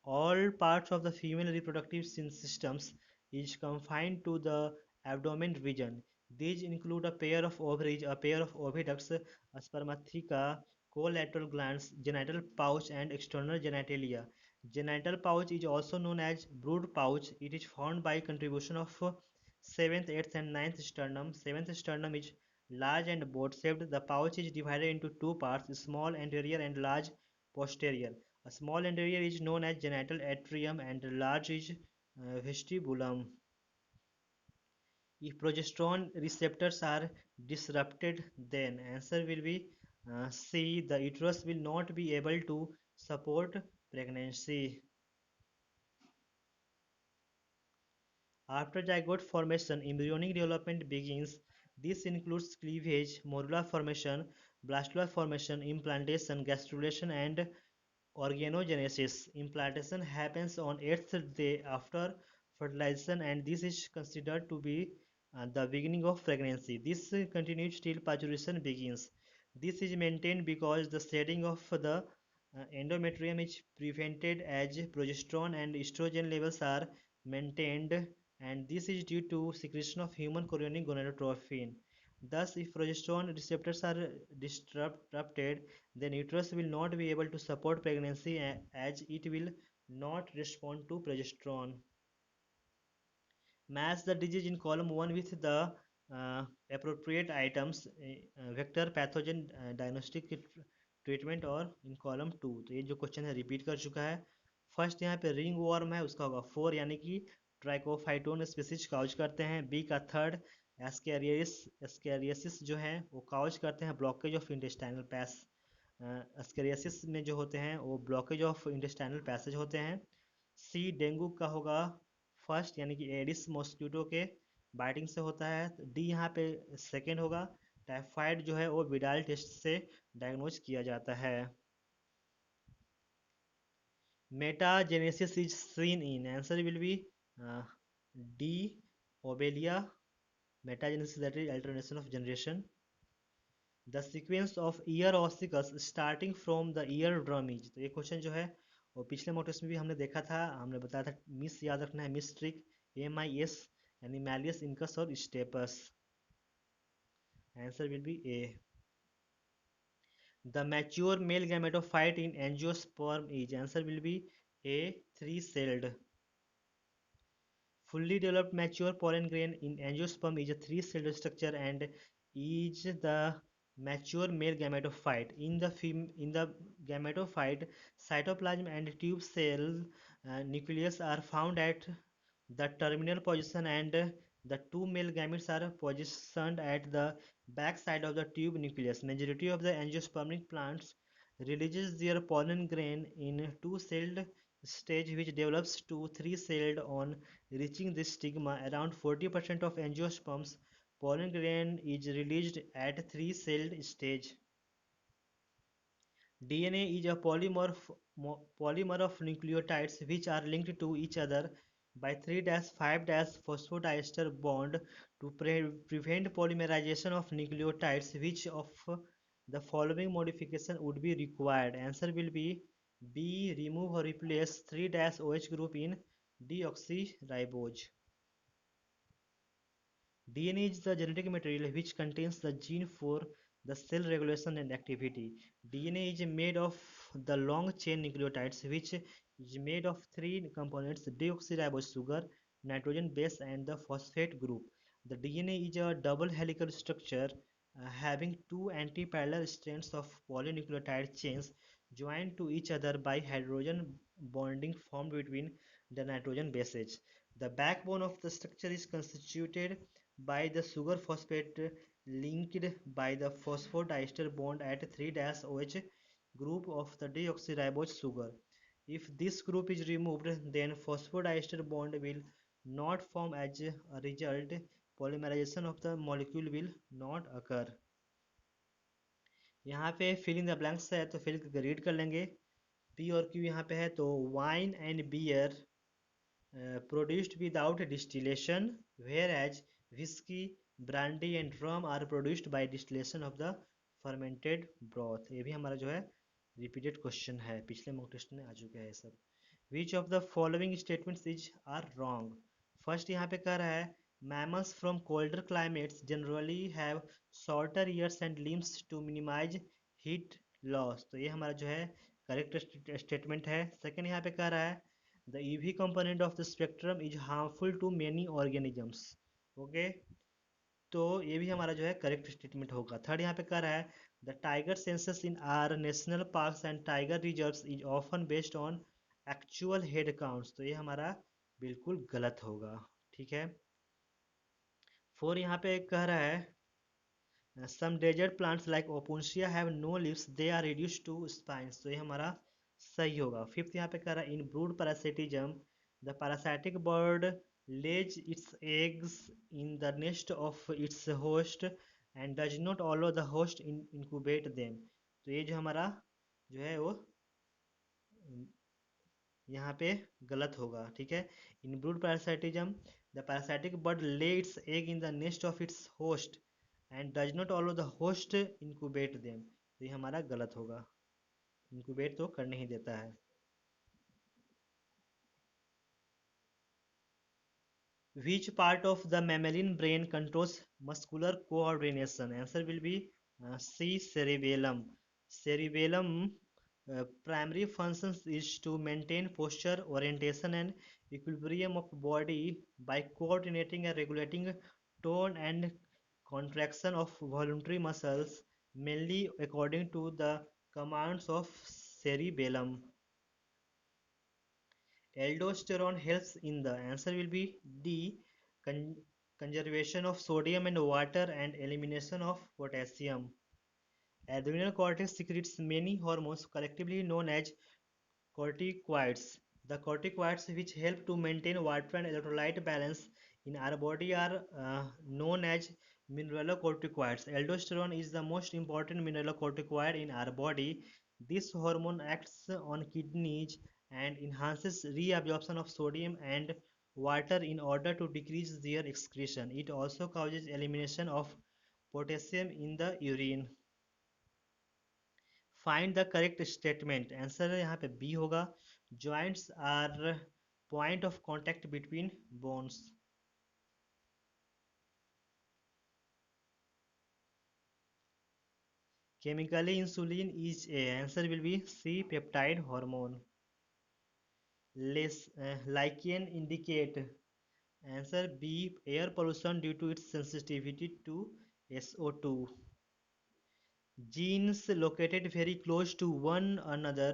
All parts of the female reproductive systems is confined to the abdomen region. These include a pair of ovaries, a pair of oviducts, a spermatheca, collateral glands, genital pouch, and external genitalia. Genital pouch is also known as brood pouch. It is formed by contribution of 7th, 8th, and 9th sternum. 7th sternum is large and boat-shaped. The pouch is divided into two parts, small anterior and large posterior. A small anterior is known as genital atrium and large is vestibulum. If progesterone receptors are disrupted, then answer will be C. The uterus will not be able to support pregnancy. After zygote formation, embryonic development begins. This includes cleavage, modular formation, blastular formation, implantation, gastrulation, and organogenesis. Implantation happens on 8th day after fertilization, and this is considered to be the beginning of pregnancy. This continues till parturition begins. This is maintained because the shedding of the endometrium is prevented as progesterone and estrogen levels are maintained, and this is due to secretion of human chorionic gonadotropin. Thus, if progesterone receptors are disrupted, then uterus will not be able to support pregnancy as it will not respond to progesterone. Match the disease in column 1 with the appropriate items, vector, pathogen, diagnostic treatment, और इन column 2 तो ये जो question है repeat कर चुका है. First यहाँ पे रिंग वॉर्म है, उसका होगा 4 यानी कि ट्राइकोफाइटोन स्पीसीज काउज करते हैं. बी का थर्ड एस्केरियसिस जो है वो काउज करते हैं ब्लॉकेज ऑफ इंटेस्टाइनल पैस. एस्केरियसिस में जो होते हैं वो ब्लॉकेज ऑफ इंटेस्टाइनल पैसेज होते हैं. सी डेंगू का होगा फर्स्ट यानी कि एडिस मॉस्किटो के बाइटिंग से होता है. डी यहाँ पे सेकेंड होगा. टाइफाइड जो है वो विडाल टेस्ट से डायग्नोज किया जाता है. metagenesis is seen in? Answer will be uh, D. Obelia. Metagenesis, that is alternation of generation. The sequence of ear ossicles starting from the ear drum is, तो ये question जो है वो पिछले मॉक टेस्ट में भी हमने देखा था, हमने बताया था मिस याद रखना है, मिस ट्रिक MIS यानी मैलियस इनकस और stapes. Answer will be A. The mature male gametophyte in angiosperm is, answer will be A. Three-celled. Fully developed mature pollen grain in angiosperm is a three-celled structure and is the mature male gametophyte. In the gametophyte, cytoplasm and tube cell nucleus are found at the terminal position, and the two male gametes are positioned at the back side of the tube nucleus. Majority of the angiospermic plants releases their pollen grain in two-celled stage, which develops to three-celled on reaching this stigma. Around 40% of angiosperms pollen grain is released at three-celled stage. DNA is a polymer of nucleotides which are linked to each other by 3-5 phosphodiester bond. To prevent polymerization of nucleotides, which of the following modification would be required? Answer will be B. Remove or replace 3-OH group in deoxyribose. DNA is the genetic material which contains the gene for the cell regulation and activity. DNA is made of the long chain nucleotides, which is made of three components: deoxyribose sugar, nitrogen base, and the phosphate group. The DNA is a double helical structure having two anti-parallel strands of polynucleotide chains joined to each other by hydrogen bonding formed between the nitrogen bases. The backbone of the structure is constituted by the sugar phosphate linked by the phosphodiester bond at 3-OH group of the deoxyribose sugar. If this group is removed, then phosphodiester bond will not form. As a result, polymerization of the molecule will not occur. यहाँ पे fill in the blanks है तो फिर read कर लेंगे. P और Q यहाँ पे है तो wine and beer produced without distillation, whereas whiskey, brandy and rum are produced by distillation of the fermented broth. ये भी हमारा जो है repeated question है, पिछले mock test में आ चुका है सब. Which of the following statements are wrong? First यहाँ पे कह रहा है mammals from colder climates generally have shorter ears and limbs to minimize heat loss. तो ये हमारा जो है करेक्ट स्टेटमेंट है. सेकेंड यहाँ पे कह रहा है the UV component of the spectrum is harmful to many organisms. Okay तो ये भी हमारा जो है करेक्ट स्टेटमेंट होगा. थर्ड यहाँ पे कह रहा है the tiger census in are national parks and tiger reserves is often based on actual head counts. तो ये हमारा बिल्कुल गलत होगा. ठीक है. फोर यहाँ पे कह रहा है some desert plants like opuntia have no leaves, they are reduced to spines. तो ये हमारा सही होगा. फिफ्थ यहाँ पे कह रहा है in brood parasitism the parasitic bird lays its eggs in the nest of its host and does not allow the host incubate them. तो ये जो हमारा जो है वो यहाँ पे गलत होगा. ठीक है. in brood parasitism the parasitic bird lays its egg in the nest of its host and does not allow the host incubate them. तो ये हमारा गलत होगा. incubate तो करने ही देता है. Which part of the mammalian brain controls muscular coordination? Answer will be C. Cerebellum. Cerebellum primary functions is to maintain posture, orientation and equilibrium of body by coordinating and regulating tone and contraction of voluntary muscles, mainly according to the commands of cerebellum. Aldosterone helps in the, answer will be D, con conservation of sodium and water and elimination of potassium. Adrenal cortex secretes many hormones collectively known as corticoids. The corticoids which help to maintain water and electrolyte balance in our body are known as mineralocorticoids. Aldosterone is the most important mineralocorticoid in our body. This hormone acts on kidneys and enhances reabsorption of sodium and water in order to decrease their excretion. It also causes elimination of potassium in the urine. Find the correct statement, answer यहाँ पे B होगा। Joints are point of contact between bones. Chemically insulin is a, answer will be C peptide hormone. Lichen indicate, answer B air pollution due to its sensitivity to SO2। Genes located very close to one another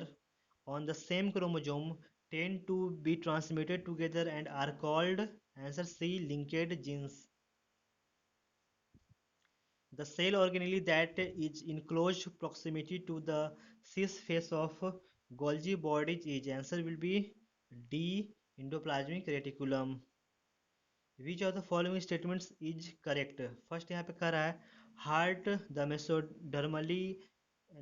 on the same chromosome tend to be transmitted together and are called, answer C, linked genes. The cell organelle that is in close proximity to the cis face of Golgi bodies is, answer will be D, endoplasmic reticulum. Which of the following statements is correct? First यहाँ पे कह रहा है heart, the mesodermally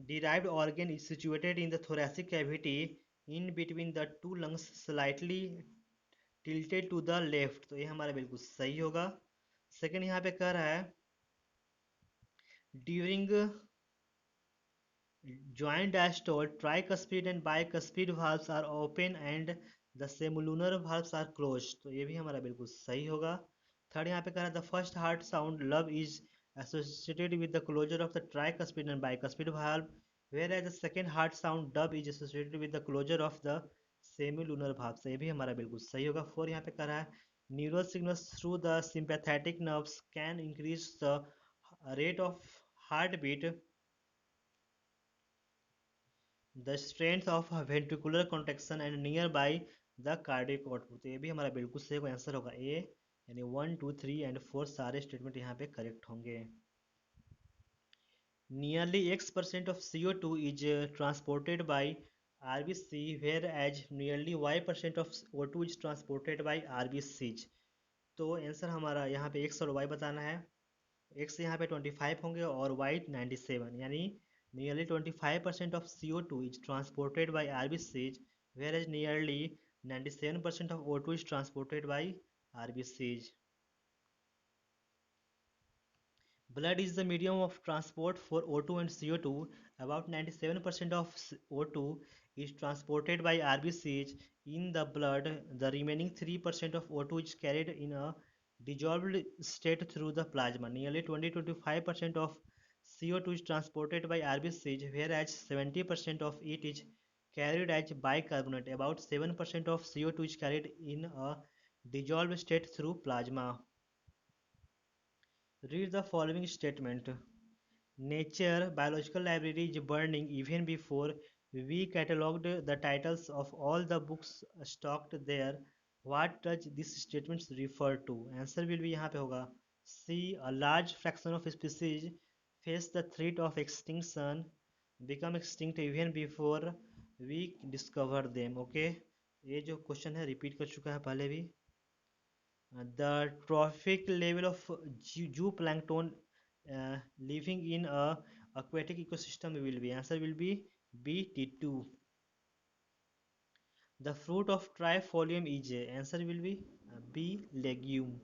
derived organ, is situated in the thoracic cavity in between the two lungs, slightly tilted to the left, तो ये हमारा बिल्कुल सही होगा। सेकंड यहाँ पे कह रहा है during joint diastole, tricuspid and bicuspid valves are open and the semilunar valves are closed, तो ये भी हमारा बिल्कुल सही होगा। थर्ड यहाँ पे कह रहा है the first heart sound love is associated with the closure of the tricuspid and bicuspid valve, whereas the second heart sound dub is associated with the closure of the semilunar valve, so ये भी हमारा बिल्कुल सही होगा। Four यहाँ पे कह रहा है neural signals through the sympathetic nerves can increase the rate of heartbeat, the strength of ventricular contraction and nearby the cardiac output, तो ये भी हमारा बिल्कुल सही होगा, आंसर होगा ए। यानी 1 2 3 और 4 सारे स्टेटमेंट यहाँ पे करेक्ट होंगे। Nearly X% of CO2 is transported by RBC, whereas nearly Y% of O2 is transported by RBCs, तो आंसर हमारा यहाँ पे X और Y बताना है। X यहाँ पे 25 होंगे और Y 97, यानी nearly 25% of CO2 is transported by RBCs, whereas nearly 97% of O2 is transported by RBCs. Blood is the medium of transport for O2 and CO2. About 97% of O2 is transported by RBCs in the blood. The remaining 3% of O2 is carried in a dissolved state through the plasma. Nearly 20-25% of CO2 is transported by RBCs, whereas 70% of it is carried as bicarbonate. About 7% of CO2 is carried in a dissolved state through plasma. Read the following statement. Nature Biological Library is burning even before we catalogued the titles of all the books stocked there. What does this statement refer to? Answer will be यहाँ पे होगा C. A large fraction of species face the threat of extinction, become extinct even before we discover them. Okay, ये जो question है repeat कर चुका है पहले भी। The trophic level of zooplankton living in a aquatic ecosystem will be, answer will be B, T2. The fruit of trifolium is, answer will be B, legume.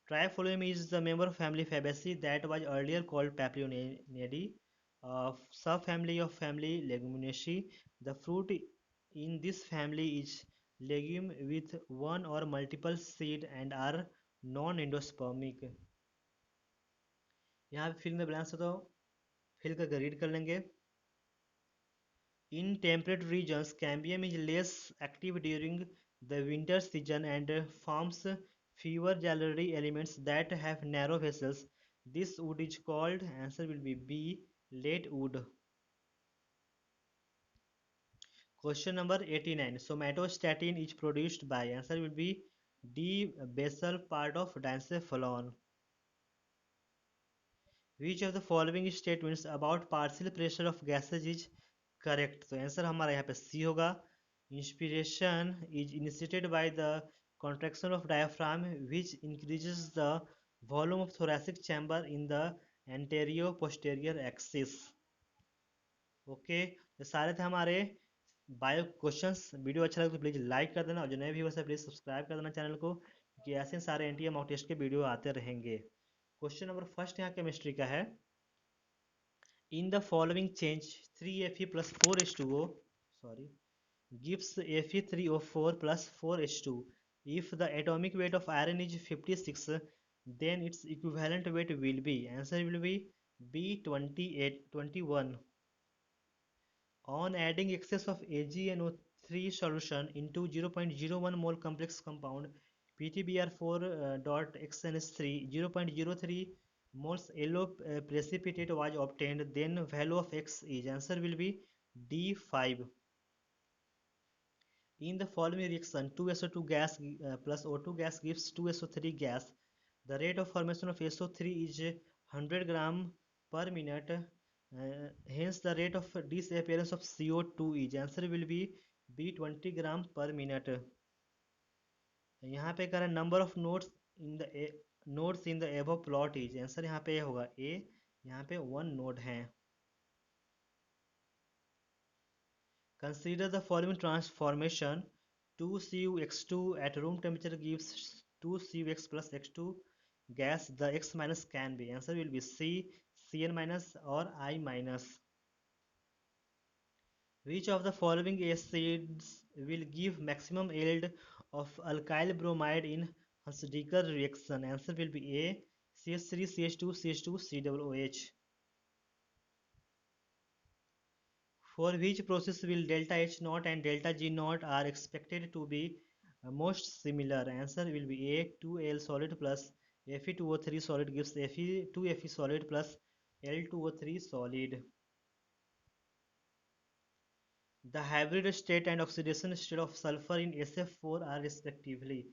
Trifolium is the member family Fabaceae that was earlier called Papilionidae, a subfamily of family Leguminaceae. The fruit in this family is legume with one or multiple seed and are non-endospermic. यहाँ पे fill in the blanks तो fill करके read कर लेंगे। In temperate regions, cambium is less active during the winter season and forms fewer gallery elements that have narrow vessels. This wood is called, answer will be B, late wood. Question number 89. Somatostatin is produced by, answer will be D, basal part of diencephalon. Which of the following statements about partial pressure of gases is correct? तो answer हमारा यहाँ पे C होगा। Inspiration is initiated by the contraction of diaphragm which increases the volume of thoracic chamber in the anterior posterior axis. Okay, तो सारे थे हमारे bio questions. Video अच्छा लगे तो प्लीज़ लाइक कर देना, और जो नए व्यूअर्स है प्लीज़ सब्सक्राइब कर देना चैनल को, क्योंकि ऐसे सारे एनटीए मॉक टेस्ट के वीडियो आते रहेंगे। क्वेश्चन नंबर फर्स्ट यहाँ केमिस्ट्री का है। In the following change 3Fe plus 4H2O, sorry, gives Fe3O4 plus 4H2. If the atomic weight of iron is 56, then its equivalent weight will be, answer will be B 28 21. On adding excess of AgNO3 solution into 0.01 mole complex compound PtBr4 dot XNH3, 0.03 moles yellow precipitate was obtained, then value of X is, answer will be D5. In the following reaction, 2SO2 gas plus O2 gas gives 2SO3 gas. The rate of formation of SO3 is 100 gram per minute. Hence, the rate of disappearance of CO2 is, answer will be B 20 gram per minute. यहाँ पे कह रहा है number of nodes in the above plot is, answer यहाँ पे होगा ए, यहाँ पे 1 नोड है। Consider the following transformation. 2CuX2 at room temperature gives 2CuX plus X2 gas. The X minus can be, answer will be C, Cn minus or I minus. Which of the following acids will give maximum yield of alkyl bromide in Hunsdiecker reaction? Answer will be A, CH3, CH2, CH2, COOH. For which process will delta H naught and delta G naught are expected to be most similar? Answer will be A, 2Al solid plus Fe2O3 solid gives Fe2Fe solid plus L2O3 solid. The hybrid state and oxidation state of sulfur in SF4 are respectively.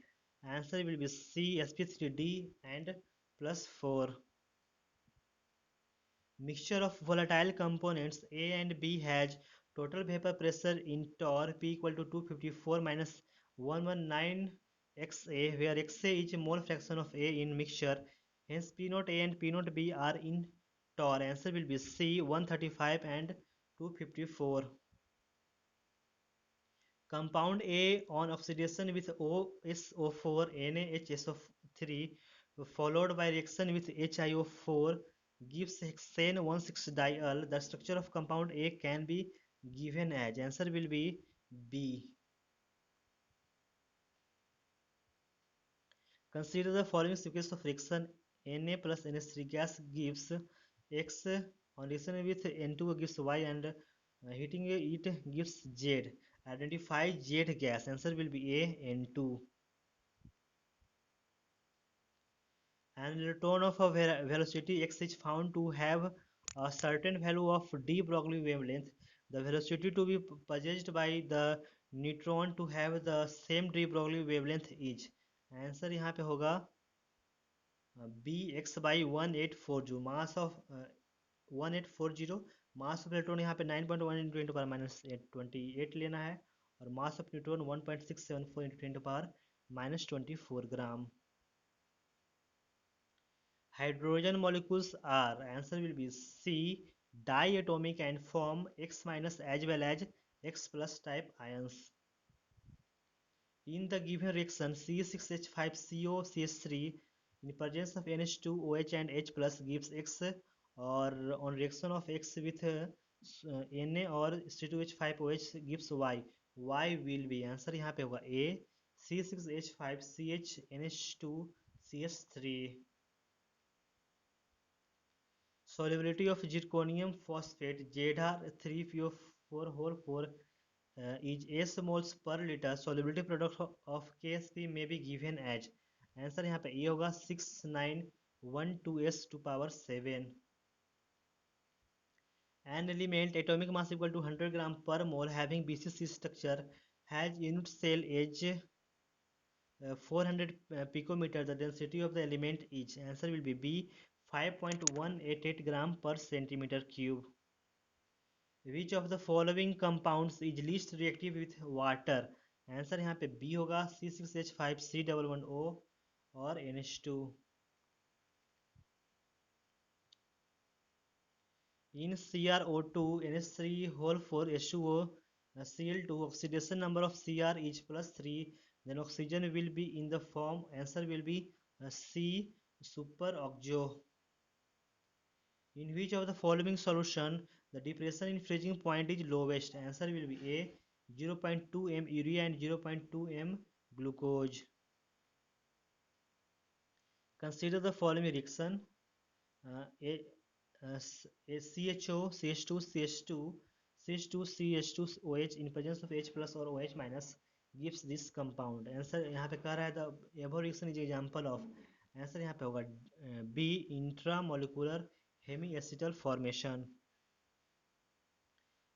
Answer will be C, sp3d and plus 4. Mixture of volatile components A and B has total vapor pressure in torr P equal to 254 minus 119 XA, where XA is mole fraction of A in mixture. Hence P0 A and P0 B are in torr. Answer will be C, 135 and 254. Compound A on oxidation with OSO4 NaHSO3 followed by reaction with HiO4 gives hexane 1,6-diol. The structure of compound A can be given as, answer will be B. Consider the following sequence of reaction. Na plus NH3 gas gives X, on reaction with N2 gives Y, and heating it gives Z. Identify Z gas. Answer will be A, N2. An electron of a velocity x is found to have a certain value of de Broglie wavelength. The velocity to be possessed by the neutron to have the same de Broglie wavelength is, answer यहाँ पे होगा B X by 1840, mass of 1840, mass of electron यहाँ पे 9.1 into 10 power minus 28 लेना है, और mass of neutron 1.674 into 10 power minus 24 gram. Hydrogen molecules are, answer will be C, diatomic and form X minus as well as X plus type ions. In the given reaction, C6H5COCH3 in presence of NH2OH and H plus gives X, or on reaction of X with Na or C2H5OH gives Y. Y will be, answer यहाँ पे होगा A, C6H5CH NH2CH3. Solubility of zirconium phosphate Zr3PO4 whole 4 is S moles per liter. Solubility product of KSP may be given as, answer यहाँ पे ये होगा 6912s to power 7. An element atomic mass equal to 100 gram per mole having BCC structure has unit cell age 400 picometer. The density of the element is, answer will be B, 5.188 gram per centimeter cube. Which of the following compounds is least reactive with water? Answer यहाँ पे B होगा C6H5C11O और NH2. In CrO2 NH3 whole 4 H2O Cl2, oxidation number of Cr is plus 3, then oxygen will be in the form, answer will be C superoxo. In which of the following solution the depression in freezing point is lowest? Answer will be A 0.2 m urea and 0.2 m glucose. Consider the following reaction. A, CHO, CH2, CH2, CH2, CH2OH in presence of H plus or OH minus gives this compound. Answer यहाँ पे कह रहा है the above reaction is example of. Answer यहाँ पे होगा B intramolecular hemiacetal formation.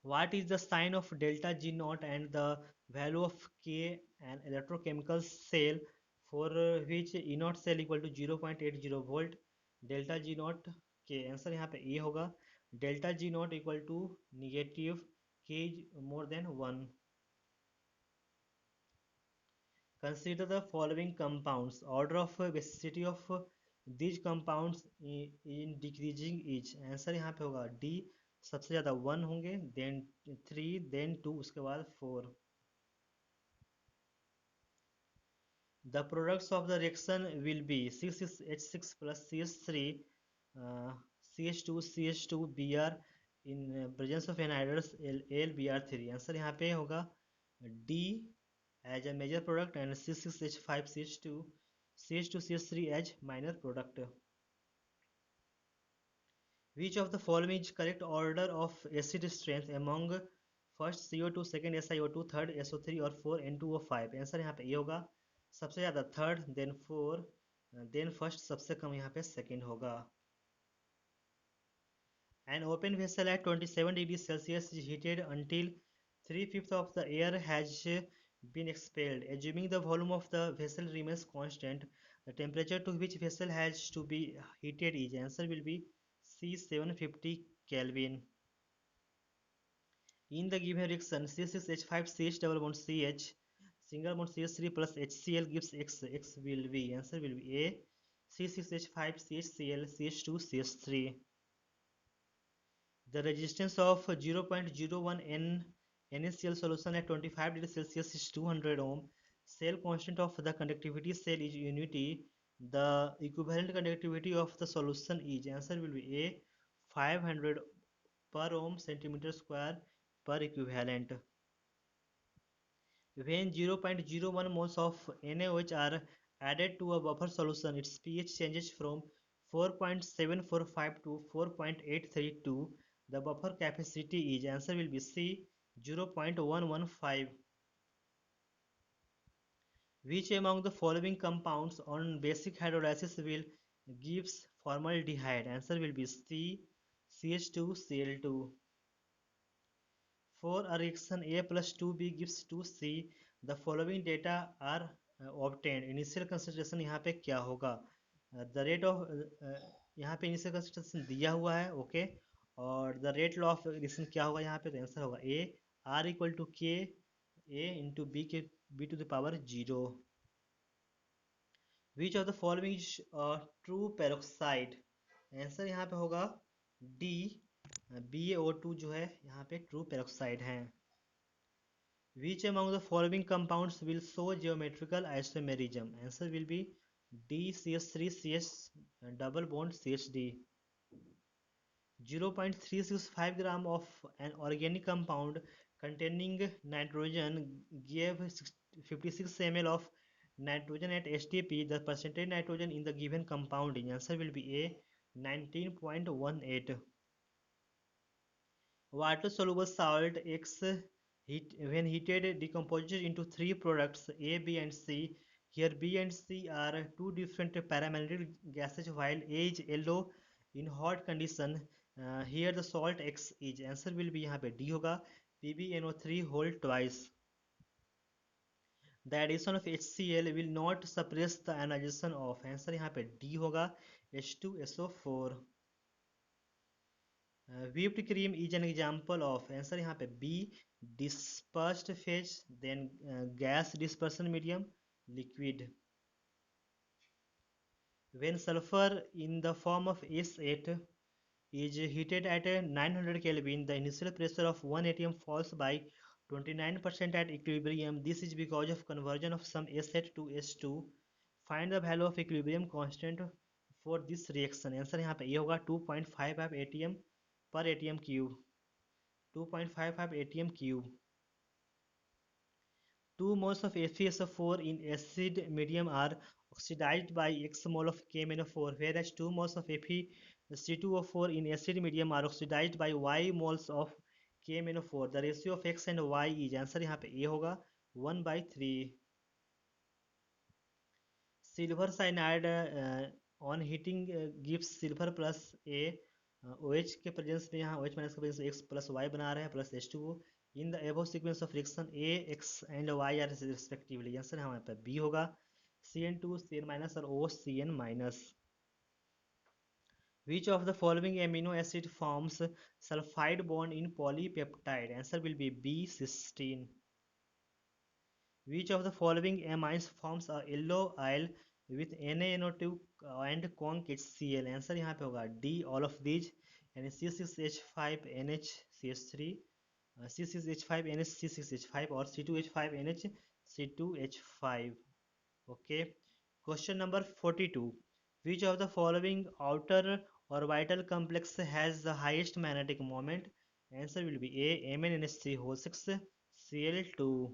What is the sign of delta G naught and the value of K an electrochemical cell for which E naught cell equal to 0.80 volt, delta G naught K. Answer यहाँ पे ए होगा. delta G naught equal to negative K is more than 1. Consider the following compounds. Order of basicity of these compounds in decreasing each. Answer यहाँ पे होगा D. सबसे ज़्यादा 1 होंगे, then 3, then 2, उसके बाद 4. The products of the reaction will be C6H6 plus CH3, CH2 CH2 Br in presence of anhydrous LBr3. Answer यहाँ पे होगा D as a major product and C6H5 CH2 CH2 CH3 as minor product. Which of the following is correct order of acid strength among first CO2, second SiO2, third SO3 और 4 N2O5? Answer यहाँ पे ये होगा. सबसे ज़्यादा third, then 4, then first, सबसे कम यहाँ पे सेकंड होगा. An open vessel at 27 degrees Celsius is heated until 3/5 of the air has been expelled. Assuming the volume of the vessel remains constant, the temperature to which vessel has to be heated is. Answer will be C 750 Kelvin. In the given reaction, C6H5 CH double bond CH single bond CH3 plus HCl gives X. X will be. Answer will be A C6H5 CHCl CH2 CH3. The resistance of 0.01 N NaCl solution at 25 degrees Celsius is 200 ohm. Cell constant of the conductivity cell is unity. The equivalent conductivity of the solution is. Answer will be A 500 per ohm centimeter square per equivalent. When 0.01 moles of NaOH are added to a buffer solution, its pH changes from 4.745 to 4.832. The buffer capacity is. Answer will be C 0.115. Which among the following compounds on basic hydrolysis will gives formaldehyde? Answer will be C CH2Cl2. For a reaction A plus 2B gives 2C, the following data are obtained. Initial concentration यहाँ पे क्या होगा? The rate of यहाँ पे initial concentration दिया हुआ है, okay. और the rate law of reaction क्या होगा यहाँ पे? तो आंसर होगा A R equal to K A into B के B to the power 0. Which of the following is true peroxide? Answer यहाँ पे होगा D BaO2 जो है यहाँ पे ट्रू पेरोक्साइड है. Which among the following compounds will show geometrical isomerism? Answer will be D CH3CH double bond CHD. 0.365 gram of an organic compound containing nitrogen gave 56 ml of nitrogen at HTP. The percentage nitrogen in the given compound is. Answer will be A 19.18. Water soluble salt X when heated decomposes into three products A, B and C. Here B and C are two different paramagnetic gases while A is yellow in hot condition. Here the salt X is. Answer will be यहाँ पे D होगा. PbNO3 whole twice. The addition of HCl will not suppress the ionization of. Answer यहाँ पे D होगा H2SO4. Whipped cream is an example of. Answer यहाँ पे B dispersed phase, then gas dispersion medium, liquid. When sulfur in the form of S8 is heated at 900 Kelvin, the initial pressure of 1 atm falls by 29% at equilibrium. This is because of conversion of some Sh to H2. Find the value of equilibrium constant for this reaction. Answer यहाँ पे ये होगा 2.55 atm per atm cube. 2.55 atm cube. 2 moles of FeSO4 in acid medium are oxidized by X mole of KMnO4, whereas 2 moles of FeC2O4 in acid medium are oxidized by Y moles of KMnO4. The ratio of X and Y is, answer यहाँ पे A होगा 1/3. Silver cyanide on heating gives silver plus A. OH के presence में यहाँ OH minus के presence में X plus Y बना रहे हैं plus H2O. In the above sequence of reaction A, X and Y are respectively. Answer हमारे पे B होगा CN2 CN minus और O CN minus. Which of the following amino acid forms sulfide bond in polypeptide? Answer will be B cysteine. Which of the following amines forms a yellow aisle with NaNO2 and conc HCl? Answer यहाँ पे होगा D, all of these, यानी C6H5NHCH3, C6H5NHC6H5 और C2H5NHC2H5. Okay. Question number 42. Which of the following outer orbital complex has the highest magnetic moment? Answer will be A, MnNH3 whole 6 Cl2.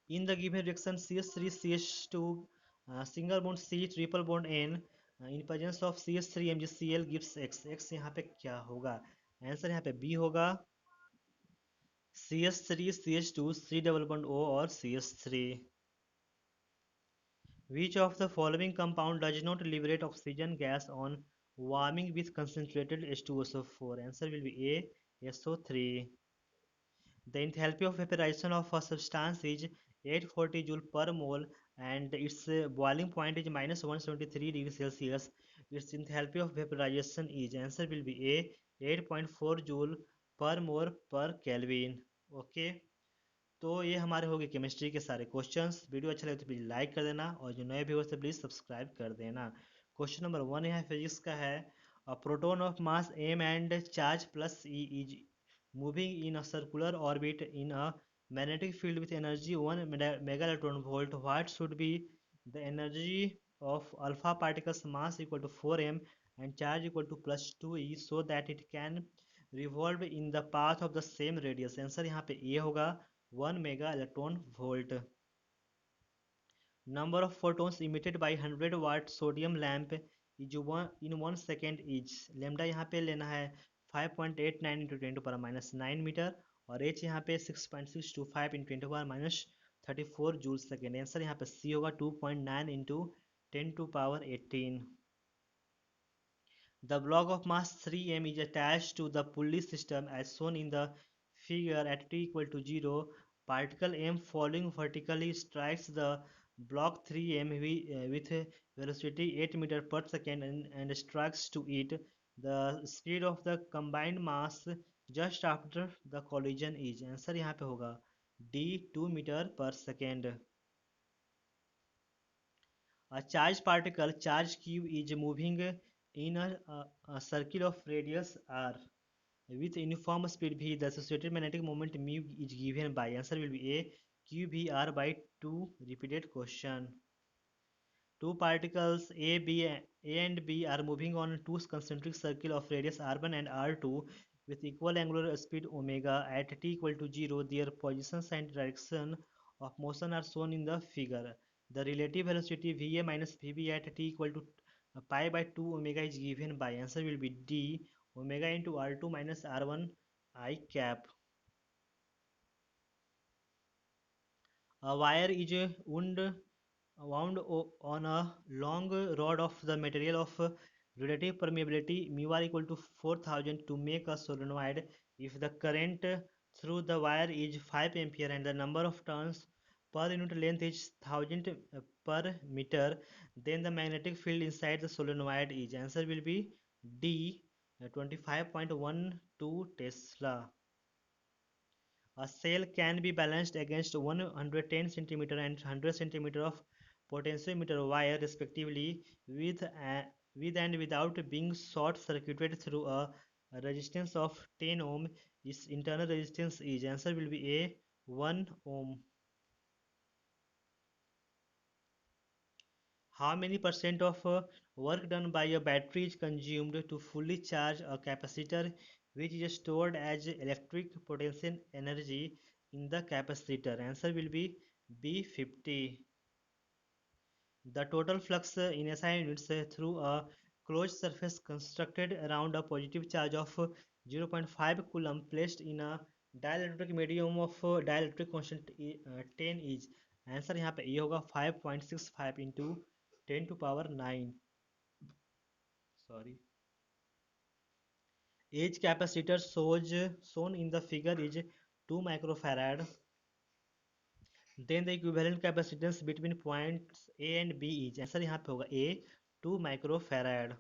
In the given reaction CH3 CH2 single bond C triple bond N in presence of CH3 MgCl gives X. X यहाँ पे क्या होगा? Answer यहाँ पे B होगा CH3 CH2 C double bond O और CH3. Which of the following compound does not liberate oxygen gas on warming with concentrated H2SO4? Answer will be A, SO3. The enthalpy of vaporization of a substance is 840 joule per mole and its boiling point is minus 173 degrees Celsius. Its enthalpy of vaporization is, answer will be A, 8.4 joule per mole per Kelvin. Okay. तो ये हमारे हो गए chemistry के सारे questions. Video अच्छा लगे तो प्लीज़ लाइक कर देना और जो नए व्यूअर्स है प्लीज़ सब्सक्राइब कर देना. क्वेश्चन नंबर 1 यहाँ फिजिक्स का है. A proton of mass m and charge plus e is moving in a circular orbit in a magnetic field with energy 1 megaelectron volt. What should be the energy of alpha particles mass equal to 4m and charge equal to plus 2e so that it can revolve in the path of the same radius? Answer यहाँ पे ये होगा 1 mega electron volt. Number of photons emitted by 100 watt sodium lamp is in 1 second is. lambda यहाँ पे लेना है 5.89 into 10 to power minus 9 metre और h यहाँ पे 6.625 into 10 to power minus 34 joule second. Answer यहाँ पे C होगा 2.9 into 10 to power 18. The block of mass 3m is attached to the pulley system as shown in the figure at t equal to 0. Particle m falling vertically strikes the block 3m with velocity 8 meter per second and strikes to it. The speed of the combined mass just after the collision is. Answer यहाँ पे होगा d 2 meter per second. A charged particle, charge q, is moving in a circle of radius r with uniform speed v. The associated magnetic moment mu is given by. Answer will be A, q v r by 2. Repeated question. Two particles A and B are moving on two concentric circle of radius r1 and r2 with equal angular speed omega at t equal to 0. Their positions and direction of motion are shown in the figure. The relative velocity Va minus Vb at t equal to pi by 2 omega is given by. Answer will be D, omega into r2 minus r1 I cap. A wire is wound on a long rod of the material of relative permeability mu r equal to 4000 to make a solenoid. If the current through the wire is 5 ampere and the number of turns per unit length is 1000 per meter, then the magnetic field inside the solenoid is. Answer will be D, 25.12 Tesla. A cell can be balanced against 110 cm and 100 cm of potentiometer wire respectively with and without being short circuited through a resistance of 10 ohm, its internal resistance is, answer will be A, 1 ohm. How many percent of work done by a battery is consumed to fully charge a capacitor, which is stored as electric potential energy in the capacitor? Answer will be B, 50. The total flux in SI units through a closed surface constructed around a positive charge of 0 0.5 coulomb placed in a dielectric medium of dielectric constant 10 is, answer यहाँ पे ये होगा 5.65 into 10⁹ sorry. Each capacitor shown in the figure is 2 microfarad. Then the equivalent capacitance between points A and B is, answer यहाँ पे होगा A, 2 microfarad.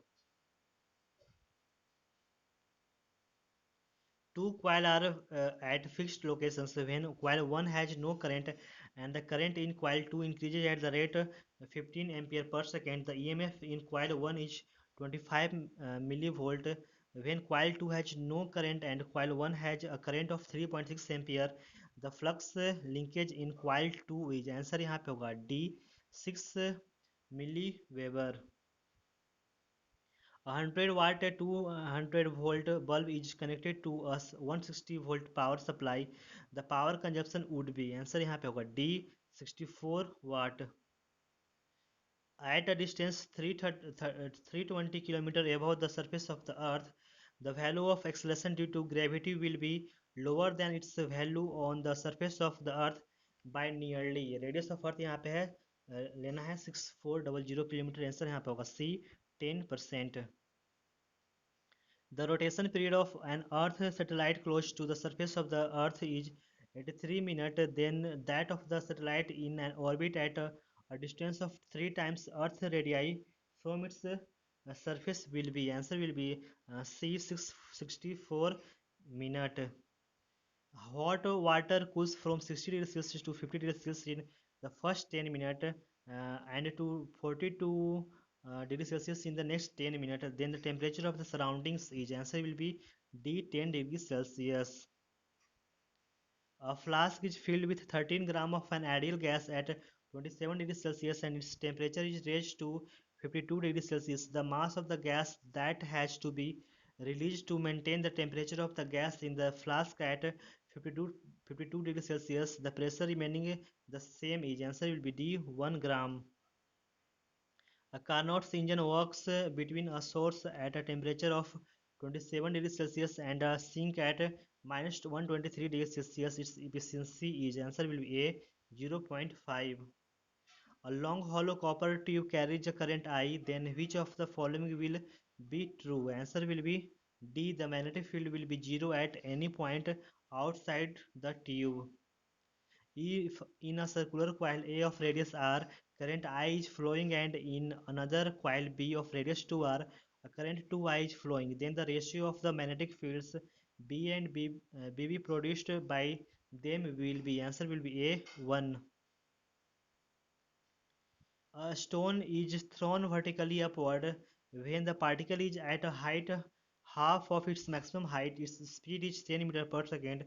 Two coils are at fixed locations. When coil 1 has no current and the current in coil 2 increases at the rate 15 ampere per second, the EMF in coil 1 is 25 millivolt. When coil 2 has no current and coil 1 has a current of 3.6 ampere, the flux linkage in coil 2 is, answer यहाँ पे होगा D, 6 milliweber. A 100 watt 200 volt bulb is connected to a 160 volt power supply. The power consumption would be, answer यहाँ पे होगा D, 64 watt. At a distance 320 kilometer above the surface of the earth, the value of acceleration due to gravity will be lower than its value on the surface of the earth by nearly. Radius of earth यहाँ पे है लेना है 6400 kilometre. Answer यहाँ पे होगा C, 10%. The rotation period of an Earth satellite close to the surface of the Earth is 83 minutes. Then that of the satellite in an orbit at a distance of 3 times Earth radii from its surface will be, answer will be C, 664 minutes. Hot water cools from 60 degrees Celsius to 50 degrees Celsius in the first 10 minutes and to 42 degrees Celsius in the next 10 minutes. Then the temperature of the surroundings is, answer will be D, 10 degrees Celsius. A flask is filled with 13 grams of an ideal gas at 27 degrees Celsius and its temperature is raised to 52 degrees Celsius. The mass of the gas that has to be released to maintain the temperature of the gas in the flask at 52 degrees Celsius. The pressure remaining the same is, answer will be D, 1 gram. A Carnot's engine works between a source at a temperature of 27 degrees Celsius and a sink at minus 123 degrees Celsius. Its efficiency is, answer will be A, 0.5. A long hollow copper tube carries a current I, then which of the following will be true? Answer will be D. The magnetic field will be zero at any point outside the tube. If in a circular coil A of radius r, current I is flowing and in another coil B of radius 2r, a current 2I is flowing, then the ratio of the magnetic fields B and BB produced by them will be, answer will be A, 1. A stone is thrown vertically upward when the particle is at a height half of its maximum height. Its speed is 10 meter per second.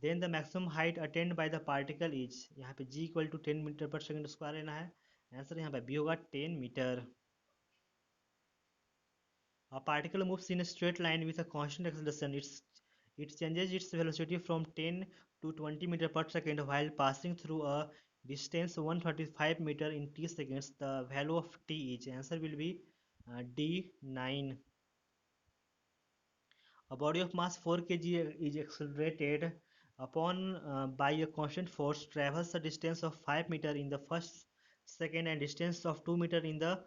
Then the maximum height attained by the particle is, यहाँ पे g equal to 10 metre पर second square लेना है. Answer यहाँ पे b होगा 10 metre. A particle moves in a straight line with a constant acceleration. It changes its velocity from 10 to 20 meter per second while passing through a distance 135 meter in t seconds. The value of t is, answer will be D, 9. A body of mass 4 kg is accelerated upon by a constant force, travels a distance of 5 meter in the first second and distance of 2 meter in the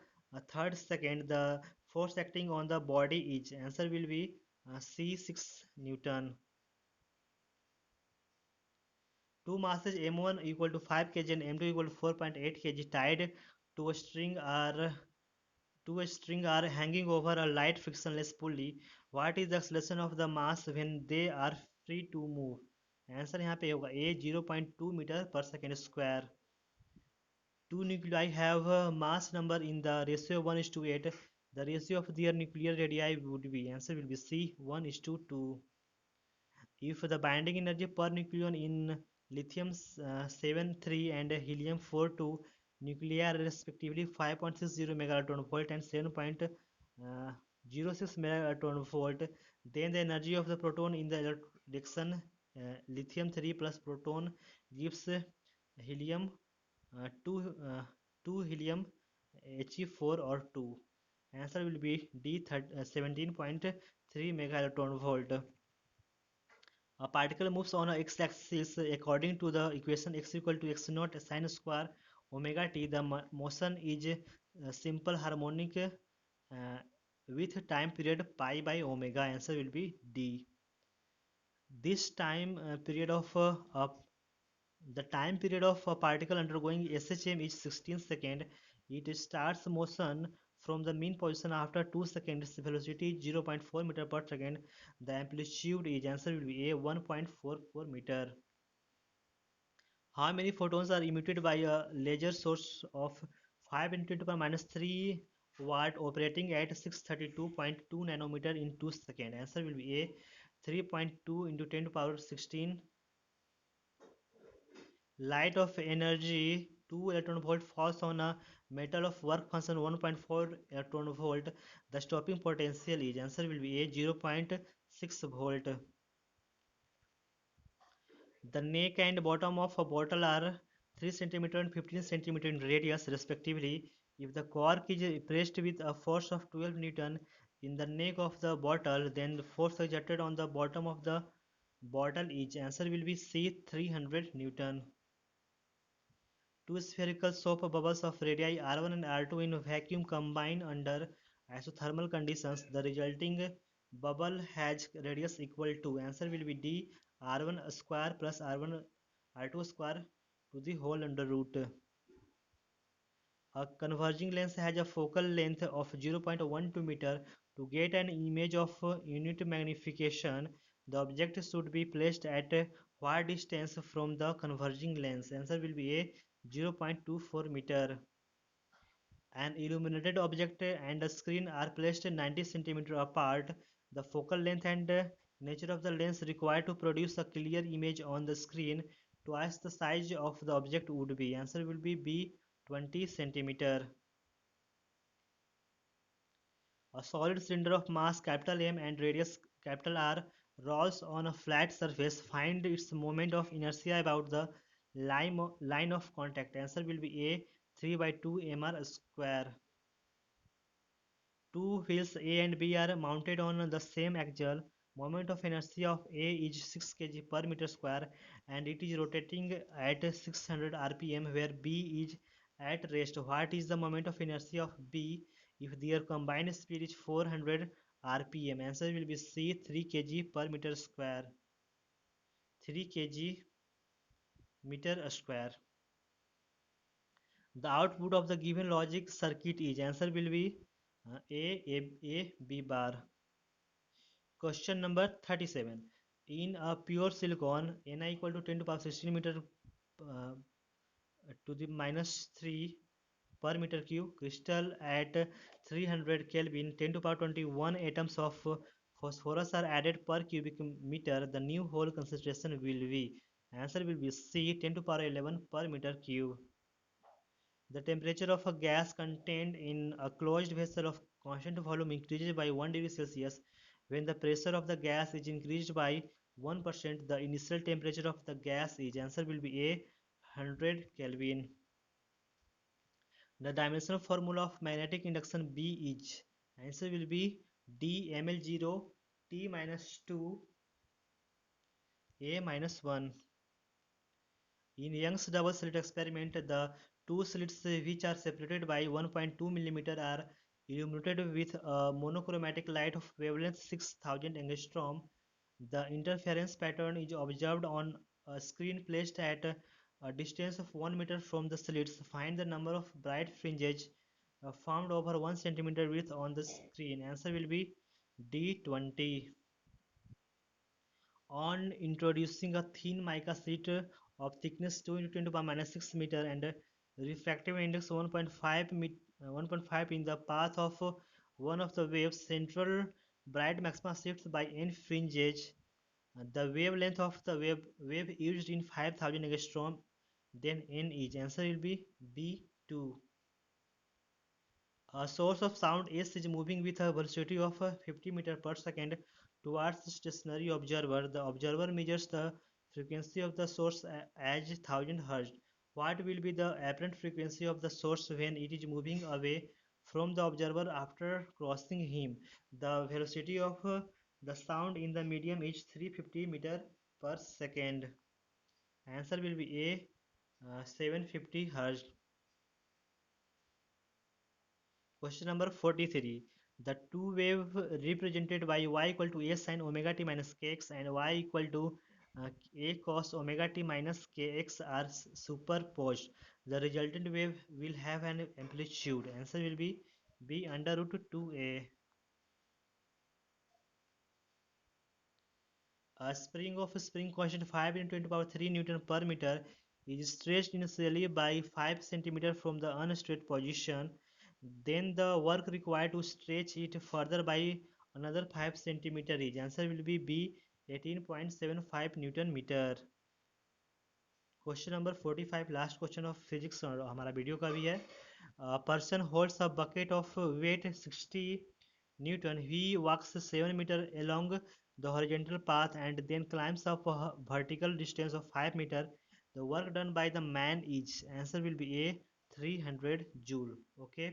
third second. The force acting on the body is, answer will be C, 6 Newton. Two masses m1 equal to 5 kg and m2 equal to 4.8 kg tied to a string are hanging over a light frictionless pulley. What is the acceleration of the mass when they are free to move? Answer यहाँ पे होगा A, 0.2 meter per second square. Two nuclei have a mass number in the ratio 1:8. The ratio of their nuclear radii would be, answer will be C, 1 is to 2. If the binding energy per nucleon in lithium 7 3 and helium 4 2 nuclei are respectively 5.60 megaelectron volt and 7.06 megaelectron volt, then the energy of the proton in the reaction lithium 3 plus proton gives helium 2 2 helium He4 or 2. Answer will be D 17.3 megaelectron volt. A particle moves on a x-axis according to the equation x equal to x naught sine square omega t. The motion is simple harmonic with time period pi by omega. Answer will be D. This time period of the time period of a particle undergoing SHM is 16 seconds. It starts motion from the mean position after 2 seconds. Velocity is 0.4 meter per second. The amplitude is, answer will be A, 1.44 meter. How many photons are emitted by a laser source of 5 into 10 to the minus 3 watt operating at 632.2 nanometer in 2 seconds? Answer will be A, 3.2 into 10 to the power 16. Light of energy 2 electron volt falls on a metal of work function 1.4 electron volt. The stopping potential is, answer will be A, 0.6 volt. The neck and bottom of a bottle are 3 centimeter and 15 centimeter in radius respectively. If the cork is pressed with a force of 12 Newton in the neck of the bottle, then the force exerted on the bottom of the bottle is, answer will be C, 300 Newton. Two spherical soap bubbles of radii R1 and R2 in vacuum combine under isothermal conditions. The resulting bubble has radius equal to, answer will be D, R1 square plus R1 R2 square to the whole under root. A converging lens has a focal length of 0.12 meter. To get an image of unit magnification, the object should be placed at what distance from the converging lens? Answer will be A, 0.24 meter. An illuminated object and a screen are placed 90 centimeter apart. The focal length and nature of the lens required to produce a clear image on the screen twice the size of the object would be. Answer will be B, 20 centimeter. A solid cylinder of mass M and radius R rolls on a flat surface. Find its moment of inertia about the line of contact. Answer will be A, 3 by 2 mr square. Two wheels A and B are mounted on the same axle. Moment of inertia of A is 6 kg per meter square and it is rotating at 600 rpm where B is at rest. What is the moment of inertia of B if their combined speed is 400 rpm? Answer will be C, 3 kg per meter square. 3 kg meter square. The output of the given logic circuit is, answer will be B bar. Question number 37. In a pure silicon, Ni equal to 10 to the power 16 meter uh, to the minus 3 per meter cube crystal at 300 Kelvin, 10 to the power 21 atoms of phosphorus are added per cubic meter. The new hole concentration will be, answer will be C, 10 to the power 11 per meter cube. The temperature of a gas contained in a closed vessel of constant volume increases by 1 degree Celsius. When the pressure of the gas is increased by 1%, the initial temperature of the gas is, answer will be A, 100 Kelvin. The dimensional formula of magnetic induction B is, answer will be D, ml0 T minus 2 A minus 1. In Young's double slit experiment, the two slits which are separated by 1.2 mm are illuminated with a monochromatic light of wavelength 6000 angstrom. The interference pattern is observed on a screen placed at a distance of 1 meter from the slits. Find the number of bright fringes found over 1 centimeter width on the screen. Answer will be D20. On introducing a thin mica sheet of thickness 2 into 10 to the power minus 6 meter and refractive index 1.5 in the path of one of the wave's central bright maxima shifts by n fringes. The wavelength of the wave used in 5000 angstrom, then n is. Answer will be B2. A source of sound S is moving with a velocity of 50 meter per second towards the stationary observer. The observer measures the frequency of the source as 1000 Hz. What will be the apparent frequency of the source when it is moving away from the observer after crossing him? The velocity of the sound in the medium is 350 meter per second. Answer will be A, 750 Hz. Question number 43. The two wave represented by y equal to a sin omega t minus kx and y equal to a cos omega t minus kx are superposed. The resultant wave will have an amplitude. Answer will be B under root 2a. A spring of spring constant 5 into 10 to the power 3 Newton per meter is stretched initially by 5 centimeter from the unstraight position. Then the work required to stretch it further by another 5 centimeter is. Answer will be B 18.75 Newton meter. Question number 45 last question of physics हमारा video का भी है. Person holds a bucket of weight 60 newton. He walks 7 metre along the horizontal path and then climbs up a vertical distance of 5 meter. The work done by the man is. Answer will be A 300 joule. Okay,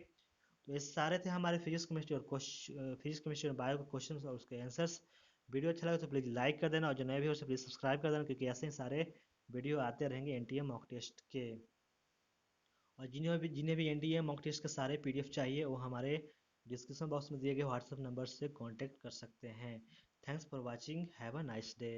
तो ये सारे थे हमारे physics chemistry और physics chemistry और bio के question और उसके आंसर्स. वीडियो अच्छा लगा तो प्लीज़ लाइक कर देना और जो नए भी हो तो प्लीज़ सब्सक्राइब कर देना, क्योंकि ऐसे ही सारे वीडियो आते रहेंगे एनटीए मॉक टेस्ट के. और जिन्हें भी एनटीए मॉक टेस्ट के सारे पीडीएफ चाहिए वो हमारे डिस्क्रिप्शन बॉक्स में दिए गए व्हाट्सएप नंबर से कांटेक्ट कर सकते हैं. Thanks for watching. Have a nice day.